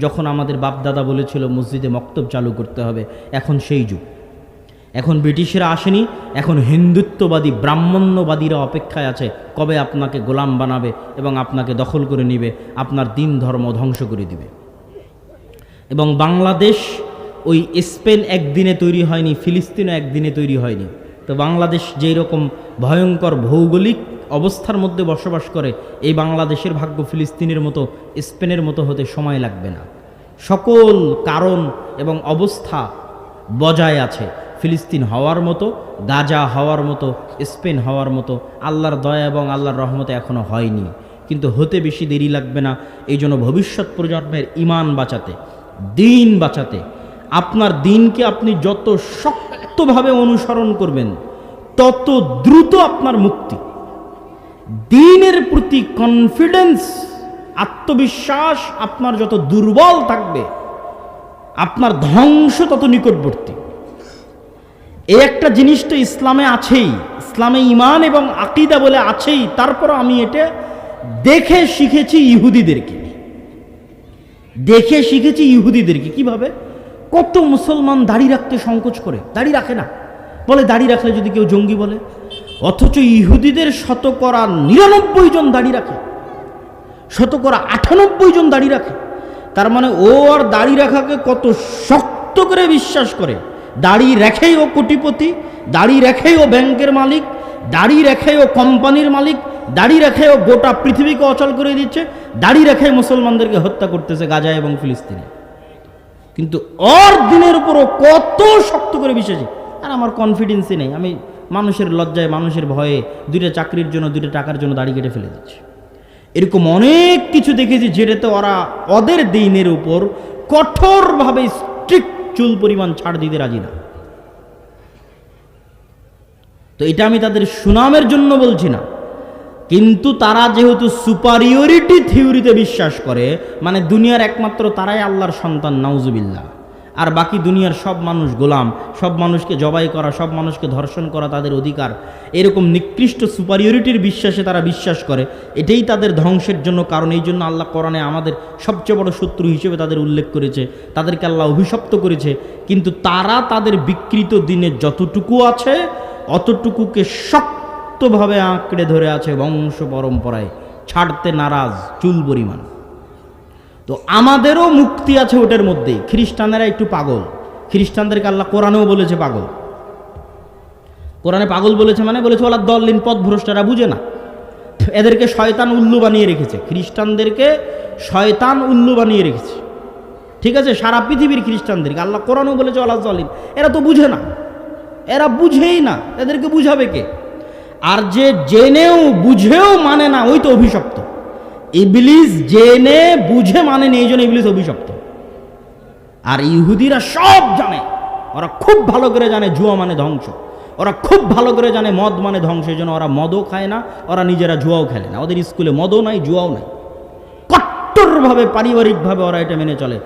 S1: যখন আমাদের বাপদাদা বলেছিল মসজিদে মক্তব চালু করতে হবে। এখন সেই যুগ। এখন ব্রিটিশরা আসেনি, এখন হিন্দুত্ববাদী ব্রাহ্মণ্যবাদীরা অপেক্ষায় আছে কবে আপনাকে গোলাম বানাবে এবং আপনাকে দখল করে নিবে, আপনার দিন ধর্ম ধ্বংস করে দিবে। এবং বাংলাদেশ ওই স্পেন একদিনে তৈরি হয়নি, ফিলিস্তিনও একদিনে তৈরি হয়নি। তো বাংলাদেশ যেই রকম ভয়ঙ্কর ভৌগোলিক অবস্থার মধ্যে বসবাস করে, এই বাংলাদেশের ভাগ্য ফিলিস্তিনের মতো, স্পেনের মতো হতে সময় লাগবে না। সকল কারণ এবং অবস্থা বজায় আছে। ফিলিস্তিন হওয়ার মতো, গাজা হওয়ার মতো, স্পেন হওয়ার মতো আল্লাহর দয়া এবং আল্লাহর রহমতে এখনও হয়নি, কিন্তু হতে বেশি দেরি লাগবে না। এই জন্য ভবিষ্যৎ প্রজন্মের ঈমান বাঁচাতে, দিন বাঁচাতে, আপনার দিনকে আপনি যত শক্তভাবে অনুসরণ করবেন তত দ্রুত আপনার মুক্তি। দিনের প্রতি কনফিডেন্স, আত্মবিশ্বাস আপনার যত দুর্বল থাকবে, আপনার ধ্বংস তত নিকটবর্তী। এই একটা জিনিস তো ইসলামে আছেই, ইসলামে ঈমান এবং আকীদা বলে আছেই। তারপর আমি এটা দেখে শিখেছি ইহুদিদেরকে, দেখে শিখেছি ইহুদিদেরকে। কিভাবে? কত মুসলমান দাড়ি রাখতে সংকোচ করে, দাড়ি রাখে না, বলে দাড়ি রাখলে যদি কেউ জঙ্গি বলে। অথচ ইহুদিদের 99% জন দাড়ি রাখে, 98% জন দাড়ি রাখে। তার মানে ও আর দাড়ি রাখাকে কত শক্ত করে বিশ্বাস করে। দাড়ি রেখেই ও কোটিপতি, দাড়ি রেখেই ও ব্যাংকের মালিক, দাড়ি রেখেই ও কোম্পানির মালিক, দাড়ি রেখে ও গোটা পৃথিবীকে অচল করে দিচ্ছে, দাড়ি রেখে মুসলমানদেরকে হত্যা করতেছে গাজা এবং ফিলিস্তিনে। কিন্তু ওর দিনের উপরও কত শক্ত করে বিশ্বাসী। আর আমার কনফিডেন্সই নেই, আমি মানুষের লজ্জায়, মানুষের ভয়ে, দুইটা চাকরির জন্য, দুইটা টাকার জন্য দাড়ি কেটে ফেলে দিচ্ছি। এরকম অনেক কিছু দেখেছি যেটাতে ওরা ওদের দিনের উপর কঠোরভাবে স্ট্রিক্ট চুল পরিমাণ ছাড় দিতে রাজি না। তো এটা আমি তাদের সুনামের জন্য বলছি না, কিন্তু তারা যেহেতু সুপারিয়রিটি থিওরিতে বিশ্বাস করে, মানে দুনিয়ার একমাত্র তারাই আল্লাহর সন্তান, নাউজুবিল্লাহ, আর বাকি দুনিয়ার সব মানুষ গোলাম, সব মানুষকে জবাই করা, সব মানুষকে ধর্ষণ করা তাদের অধিকার, এরকম নিকৃষ্ট সুপারিয়রিটির বিশ্বাসে তারা বিশ্বাস করে। এটাই তাদের ধ্বংসের জন্য কারণ। এই জন্য আল্লাহ কোরআনে আমাদের সবচেয়ে বড় শত্রু হিসেবে তাদের উল্লেখ করেছে, তাদেরকে আল্লাহ অভিশপ্ত করেছে। কিন্তু তারা তাদের বিকৃত দিনে যতটুকু আছে অতটুকুকে শক্তভাবে আঁকড়ে ধরে আছে বংশ পরম্পরায়, ছাড়তে নারাজ চুল পরিমাণ। তো আমাদেরও মুক্তি আছে ওটার মধ্যেই। খ্রিস্টানেরা একটু পাগল, খ্রিস্টানদেরকে আল্লাহ কোরআনেও বলেছে পাগল। কোরআনে পাগল বলেছে মানে বলেছে ওলা দল্লিন পথভ্রষ্টরা, বুঝে না, এদেরকে শয়তান উল্লু বানিয়ে রেখেছে। খ্রিস্টানদেরকে শয়তান উল্লু বানিয়ে রেখেছে, ঠিক আছে? সারা পৃথিবীর খ্রিস্টানদেরকে আল্লাহ কোরআনেও বলেছে ওলা দল্লিন। এরা তো বুঝে না, এরা বুঝেই না, এদেরকে বুঝাবে কে? আর যে জেনেও বুঝেও মানে না ওই তো অভিশপ্ত। ইবলিস জেনে বুঝে মানেনি, এই জন্য ইবলিস অভিশপ্ত। আর ইহুদিরা সব জানে, ওরা খুব ভালো করে জানে জুয়া মানে ধ্বংস, ওরা খুব ভালো করে জানে মদ মানে ধ্বংস। এই জন্য ওরা মদও খায় না, ওরা নিজেরা জুয়াও খেলে না। ওদের স্কুলে মদও নাই, জুয়াও নাই। কট্টরভাবে পারিবারিকভাবে ওরা এটা মেনে চলে,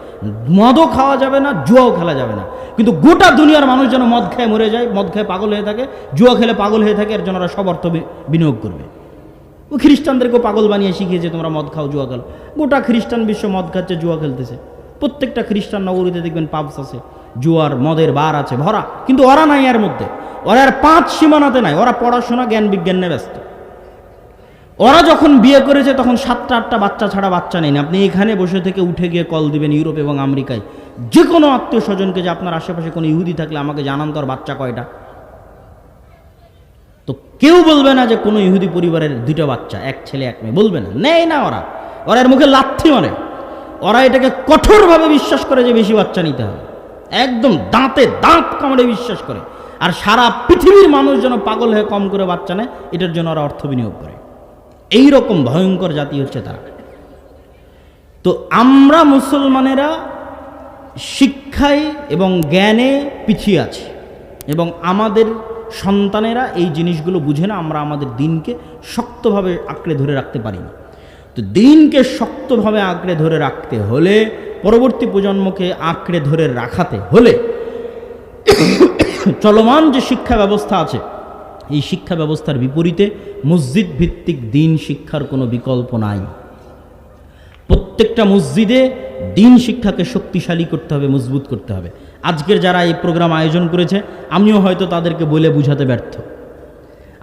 S1: মদও খাওয়া যাবে না, জুয়াও খেলা যাবে না। কিন্তু গোটা দুনিয়ার মানুষ যেন মদ খেয়ে মরে যায়, মদ খেয়ে পাগল হয়ে থাকে, জুয়া খেলে পাগল হয়ে থাকে, এর জন্য ওরা সব অর্থ বিনিয়োগ করবে। ও খ্রিস্টানদেরকেও পাগল বানিয়ে শিখিয়েছে তোমরা মদ খাও, জুয়া খেলো। গোটা খ্রিস্টান বিশ্ব মদ খাচ্ছে, জুয়া খেলতেছে। প্রত্যেকটা খ্রিস্টান নগরীতে দেখবেন পাবস আছে, জুয়ার মদের বার আছে ভরা। কিন্তু ওরা নাই এর মধ্যে, ওরা আর 5 সীমানাতে নাই। ওরা পড়াশোনা জ্ঞান বিজ্ঞান নিয়ে ব্যস্ত। ওরা যখন বিয়ে করেছে তখন 7টা-8টা বাচ্চা ছাড়া বাচ্চা নেই। আপনি এখানে বসে থেকে উঠে গিয়ে কল দিবেন ইউরোপ এবং আমেরিকায় যে কোনো আত্মীয় স্বজনকে যে আপনার আশেপাশে কোনো ইহুদি থাকলে আমাকে জানান তো আর বাচ্চা কয়টা। তো কেউ বলবে না যে কোনো ইহুদি পরিবারের 2টা বাচ্চা, 1 ছেলে 1 মেয়ে, বলবে না, নেই না। ওরা এর মুখে লাথি মারে। ওরা এটাকে কঠোরভাবে বিশ্বাস করে যে বেশি বাচ্চা নিতে হবে, একদম দাঁতে দাঁত কামড়ে বিশ্বাস করে। আর সারা পৃথিবীর মানুষ যেন পাগল হয়ে কম করে বাচ্চা নেয়, এটার জন্য ওরা অর্থ বিনিয়োগ করে। এই রকম ভয়ঙ্কর জাতি হচ্ছে তারা। তো আমরা মুসলমানেরা শিক্ষায় এবং জ্ঞানে পিছিয়ে আছি, এবং আমাদের সন্তানেরা এই জিনিসগুলো বুঝে না। আমরা আমাদের দিনকে শক্তভাবে আঁকড়ে ধরে রাখতে পারি না। তো দিনকে শক্তভাবে আঁকড়ে ধরে রাখতে হলে, পরবর্তী প্রজন্মকে আঁকড়ে ধরে রাখাতে হলে চলমান যে শিক্ষা ব্যবস্থা আছে, এই শিক্ষা ব্যবস্থার বিপরীতে মসজিদ ভিত্তিক দিন শিক্ষার কোনো বিকল্প নাই। প্রত্যেকটা মসজিদে দিন শিক্ষাকে শক্তিশালী করতে হবে, মজবুত করতে হবে। আজকের যারা এই প্রোগ্রাম আয়োজন করেছে, আমিও হয়তো তাদেরকে বলে বুঝাতে ব্যর্থ।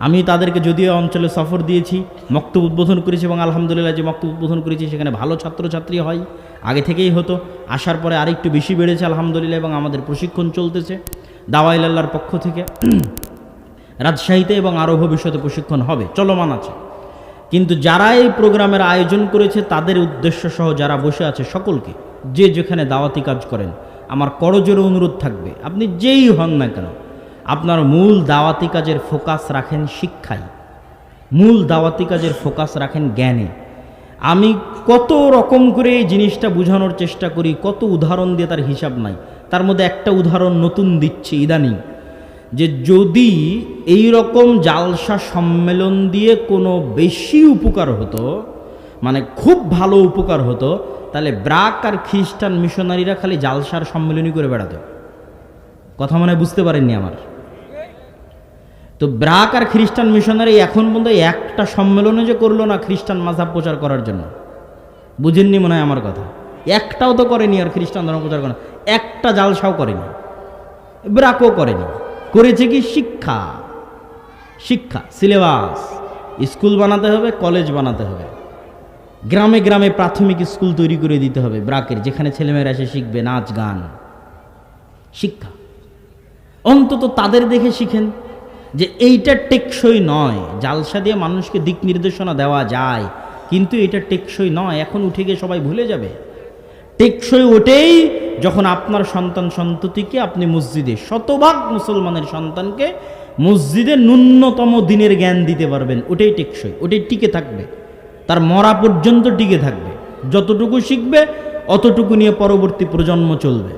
S1: আমি তাদেরকে যদিও অঞ্চলে সফর দিয়েছি, মক্তব উদ্বোধন করেছি, এবং আলহামদুলিল্লাহ যে মক্তব উদ্বোধন করেছি সেখানে ভালো ছাত্রছাত্রী হয়, আগে থেকেই হতো। আসার পরে আরেকটু বেশি বেড়েছে আলহামদুলিল্লাহ, এবং আমাদের প্রশিক্ষণ চলতেছে দাওয়ায়ে ইলাল্লাহর পক্ষ থেকে। রাজশাহীতে এবং আরও ভবিষ্যতে প্রশিক্ষণ হবে, চলমান আছে। কিন্তু যারা এই প্রোগ্রামের আয়োজন করেছে তাদের উদ্দেশ্য সহ যারা বসে আছে সকলকে, যে যেখানে দাওয়াতি কাজ করেন, আমার করজোরে অনুরোধ থাকবে, আপনি যেই হন না কেন, আপনার মূল দাওয়াতি কাজের ফোকাস রাখেন শিক্ষায়, মূল দাওয়াতি কাজের ফোকাস রাখেন জ্ঞানে। আমি কত রকম করে এই জিনিসটা বোঝানোর চেষ্টা করি, কত উদাহরণ দিয়ে তার হিসাব নাই। তার মধ্যে একটা উদাহরণ নতুন দিচ্ছি ইদানিং, যে যদি এই রকম জালসা সম্মেলন দিয়ে কোনো বেশি উপকার হতো, মানে খুব ভালো উপকার হতো, তাহলে ব্রাক আর খ্রিস্টান মিশনারিরা খালি জালসার সম্মেলনই করে বেড়াতো। কথা মনে বুঝতে পারেননি আমার? তো ব্রাক আর খ্রিস্টান মিশনারি এখন পর্যন্ত একটা সম্মেলনে যে করলো না খ্রিস্টান মাযহাব প্রচার করার জন্য, বুঝেননি মনে হয় আমার কথা? একটাও তো করেনি আর খ্রিস্টান ধর্ম প্রচার করে, একটা জালসাও করেনি, ব্রাকও করেনি। করেছে কি? শিক্ষা, শিক্ষা, সিলেবাস, স্কুল বানাতে হবে, কলেজ বানাতে হবে, গ্রামে গ্রামে প্রাথমিক স্কুল তৈরি করে দিতে হবে ব্রাকের, যেখানে ছেলেমেয়েরা এসে শিখবে নাচ গান। শিক্ষা অন্তত তাদের দেখে শিখেন যে এইটা টেকসই নয়। জালসা দিয়ে মানুষকে দিক নির্দেশনা দেওয়া যায়, কিন্তু এটা টেকসই নয়। এখন উঠে গিয়ে সবাই ভুলে যাবে। টেকসই ওঠেই যখন আপনার সন্তান সন্ততিকে আপনি মসজিদে, শতভাগ মুসলমানের সন্তানকে মসজিদে ন্যূনতম দিনের জ্ঞান দিতে পারবেন, ওটাই টেকসই, ওটাই টিকে থাকবে, তার মরা পর্যন্ত টিকে থাকবে। যতটুকু শিখবে অতটুকু নিয়ে পরবর্তী প্রজন্ম চলবে।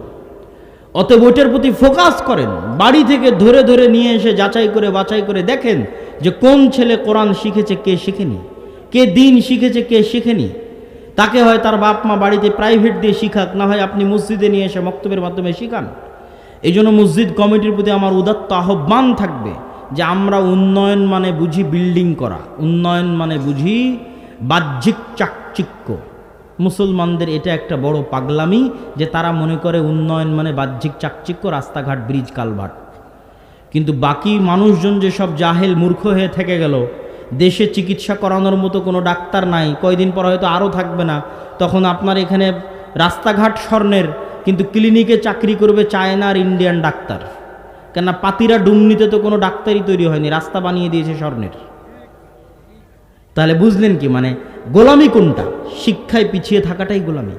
S1: অতএব ওটার প্রতি ফোকাস করেন, বাড়ি থেকে ধরে ধরে নিয়ে এসে যাচাই করে বাছাই করে দেখেন যে কোন ছেলে কোরআন শিখেছে, কে শিখেনি, কে দিন শিখেছে, কে শিখেনি। তাকে হয় তার বাপ মা বাড়িতে প্রাইভেট দিয়ে শিখাক, না হয় আপনি মসজিদে নিয়ে এসে মক্তবের মাধ্যমে শিখান। এই জন্য মসজিদ কমিটির প্রতি আমার উদাত্ত আহ্বান থাকবে যে আমরা উন্নয়ন মানে বুঝি বিল্ডিং করা, উন্নয়ন মানে বুঝি বাহ্যিক চাকচিক্য। মুসলমানদের এটা একটা বড় পাগলামি যে তারা মনে করে উন্নয়ন মানে বাহ্যিক চাকচিক্য, রাস্তাঘাট, ব্রিজ, কালভার্ট। কিন্তু বাকি মানুষজন যে সব জাহেল মূর্খ হয়ে থেকে গেল, দেশে চিকিৎসা করানোর মতো কোনো ডাক্তার নাই, কয়দিন পর হয়তো আরও থাকবে না, তখন আপনার এখানে রাস্তাঘাট স্বর্ণের, কিন্তু ক্লিনিকে চাকরি করবে চায়নার ইন্ডিয়ান ডাক্তার। কেননা পাতিরা ডুমনিতে তো কোনো ডাক্তারই তৈরি হয়নি, রাস্তা বানিয়ে দিয়েছে স্বর্ণের। তাহলে বুঝলেন কি মানে গোলামি কোনটা? শিক্ষায় পিছিয়ে থাকাটাই গোলামি।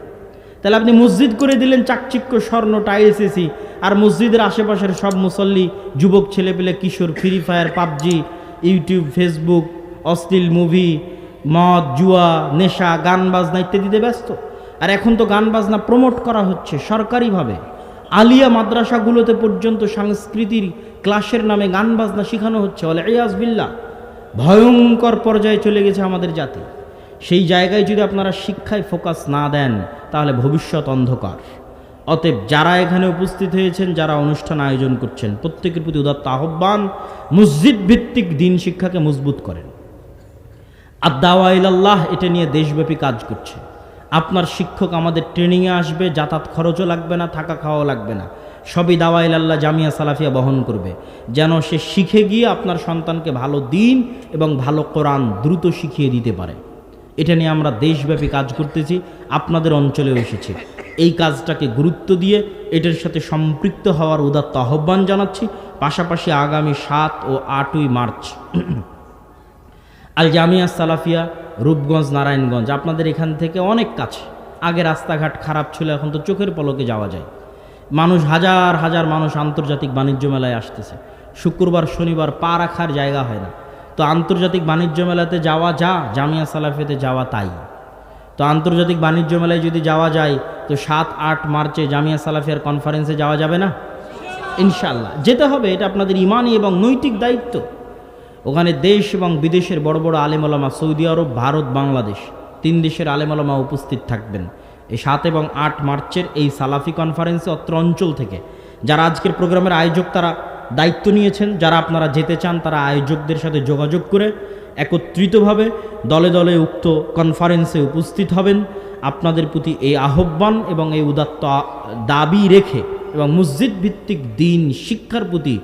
S1: তাহলে আপনি মসজিদ করে দিলেন চাকচিক্য, স্বর্ণ, টাইলস, এসি, আর মসজিদের আশেপাশের সব মুসল্লি, যুবক ছেলেপেলে, কিশোর, free fire, PUBG, YouTube, Facebook, অশ্লীল মুভি, মদ, জুয়া, নেশা, গান বাজনা ইত্যাদিতে ব্যস্ত। আর এখন তো গান বাজনা প্রমোট করা হচ্ছে সরকারিভাবে। আলিয়া মাদ্রাসাগুলোতে পর্যন্ত সংস্কৃতির ক্লাসের নামে গান বাজনা শেখানো হচ্ছে। ওয়ালিয়াজ বিল্লাহ, ভয়ঙ্কর পর্যায়ে চলে গেছে আমাদের জাতি। সেই জায়গায় যদি আপনারা শিক্ষায় ফোকাস না দেন তাহলে ভবিষ্যৎ অন্ধকার। অতএব যারা এখানে উপস্থিত হয়েছেন, যারা অনুষ্ঠান আয়োজন করছেন, প্রত্যেকের প্রতি উদাত্ত আহ্বান, মসজিদ ভিত্তিক দিন শিক্ষাকে মজবুত করেন। আদ-দাওয়া ইলাল্লাহ এটা নিয়ে দেশব্যাপী কাজ করছে। আপনার শিক্ষক আমাদের ট্রেনিংয়ে আসবে, যাতায়াত খরচও লাগবে না, থাকা খাওয়াও লাগবে না, সবই দাওয়া ইলাল্লাহ জামিয়া সালাফিয়া বহন করবে, যেন সে শিখে গিয়ে আপনার সন্তানকে ভালো দিন এবং ভালো কোরআন দ্রুত শিখিয়ে দিতে পারে। এটা নিয়ে আমরা দেশব্যাপী কাজ করতেছি, আপনাদের অঞ্চলেও এসেছি। এই কাজটাকে গুরুত্ব দিয়ে এটার সাথে সম্পৃক্ত হওয়ার উদাত্ত আহ্বান জানাচ্ছি। পাশাপাশি আগামী 7 ও 8ই মার্চ আল জামিয়া সালাফিয়া, রূপগঞ্জ, নারায়ণগঞ্জ, আপনাদের এখান থেকে অনেক কাছে। আগে রাস্তাঘাট খারাপ ছিল, এখন তো চোখের পলকে যাওয়া যায়। মানুষ হাজার হাজার মানুষ আন্তর্জাতিক বাণিজ্য মেলায় আসতেছে। শুক্রবার শনিবার পা রাখার জায়গা হয় না। তো আন্তর্জাতিক বাণিজ্য মেলাতে যাওয়া যা, জামিয়া সালাফিয়াতে যাওয়া তাই। তো আন্তর্জাতিক বাণিজ্য মেলায় যদি যাওয়া যায় তো 7-8 মার্চে জামিয়া সালাফিয়ার কনফারেন্সে যাওয়া যাবে না? ইনশাআল্লাহ যেতে হবে। এটা আপনাদের ইমানি এবং নৈতিক দায়িত্ব। ওখানে দেশ এবং বিদেশের বড় বড় আলেম ওলামা, সৌদি আরব, ভারত, বাংলাদেশ, 3 দেশের আলেম ওলামা উপস্থিত থাকবেন এই 7 এবং 8 মার্চের এই সালাফি কনফারেন্সে। অত্র অঞ্চল থেকে যারা আজকের প্রোগ্রামের আয়োজক তারা দায়িত্ব নিয়েছেন, যারা আপনারা যেতে চান তারা আয়োজকদের সাথে যোগাযোগ করে একত্রিতভাবে দলে দলে উক্ত কনফারেন্সে উপস্থিত হবেন। আপনাদের প্রতি এই আহ্বান এবং এই উদাত্ত দাবি রেখে এবং মসজিদ ভিত্তিক দিন শিক্ষার প্রতি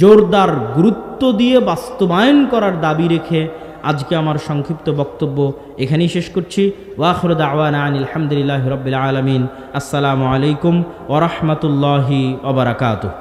S1: জোরদার গুরুত্ব দিয়ে বাস্তবায়ন করার দাবি রেখে আজকে আমার সংক্ষিপ্ত বক্তব্য এখানেই শেষ করছি। ওয়াখিরু দাওয়ানা আনিল হামদুলিল্লাহি রাব্বিল আলামিন। আসসালামু আলাইকুম ওয়া রাহমাতুল্লাহি ওয়া বারাকাতুহু।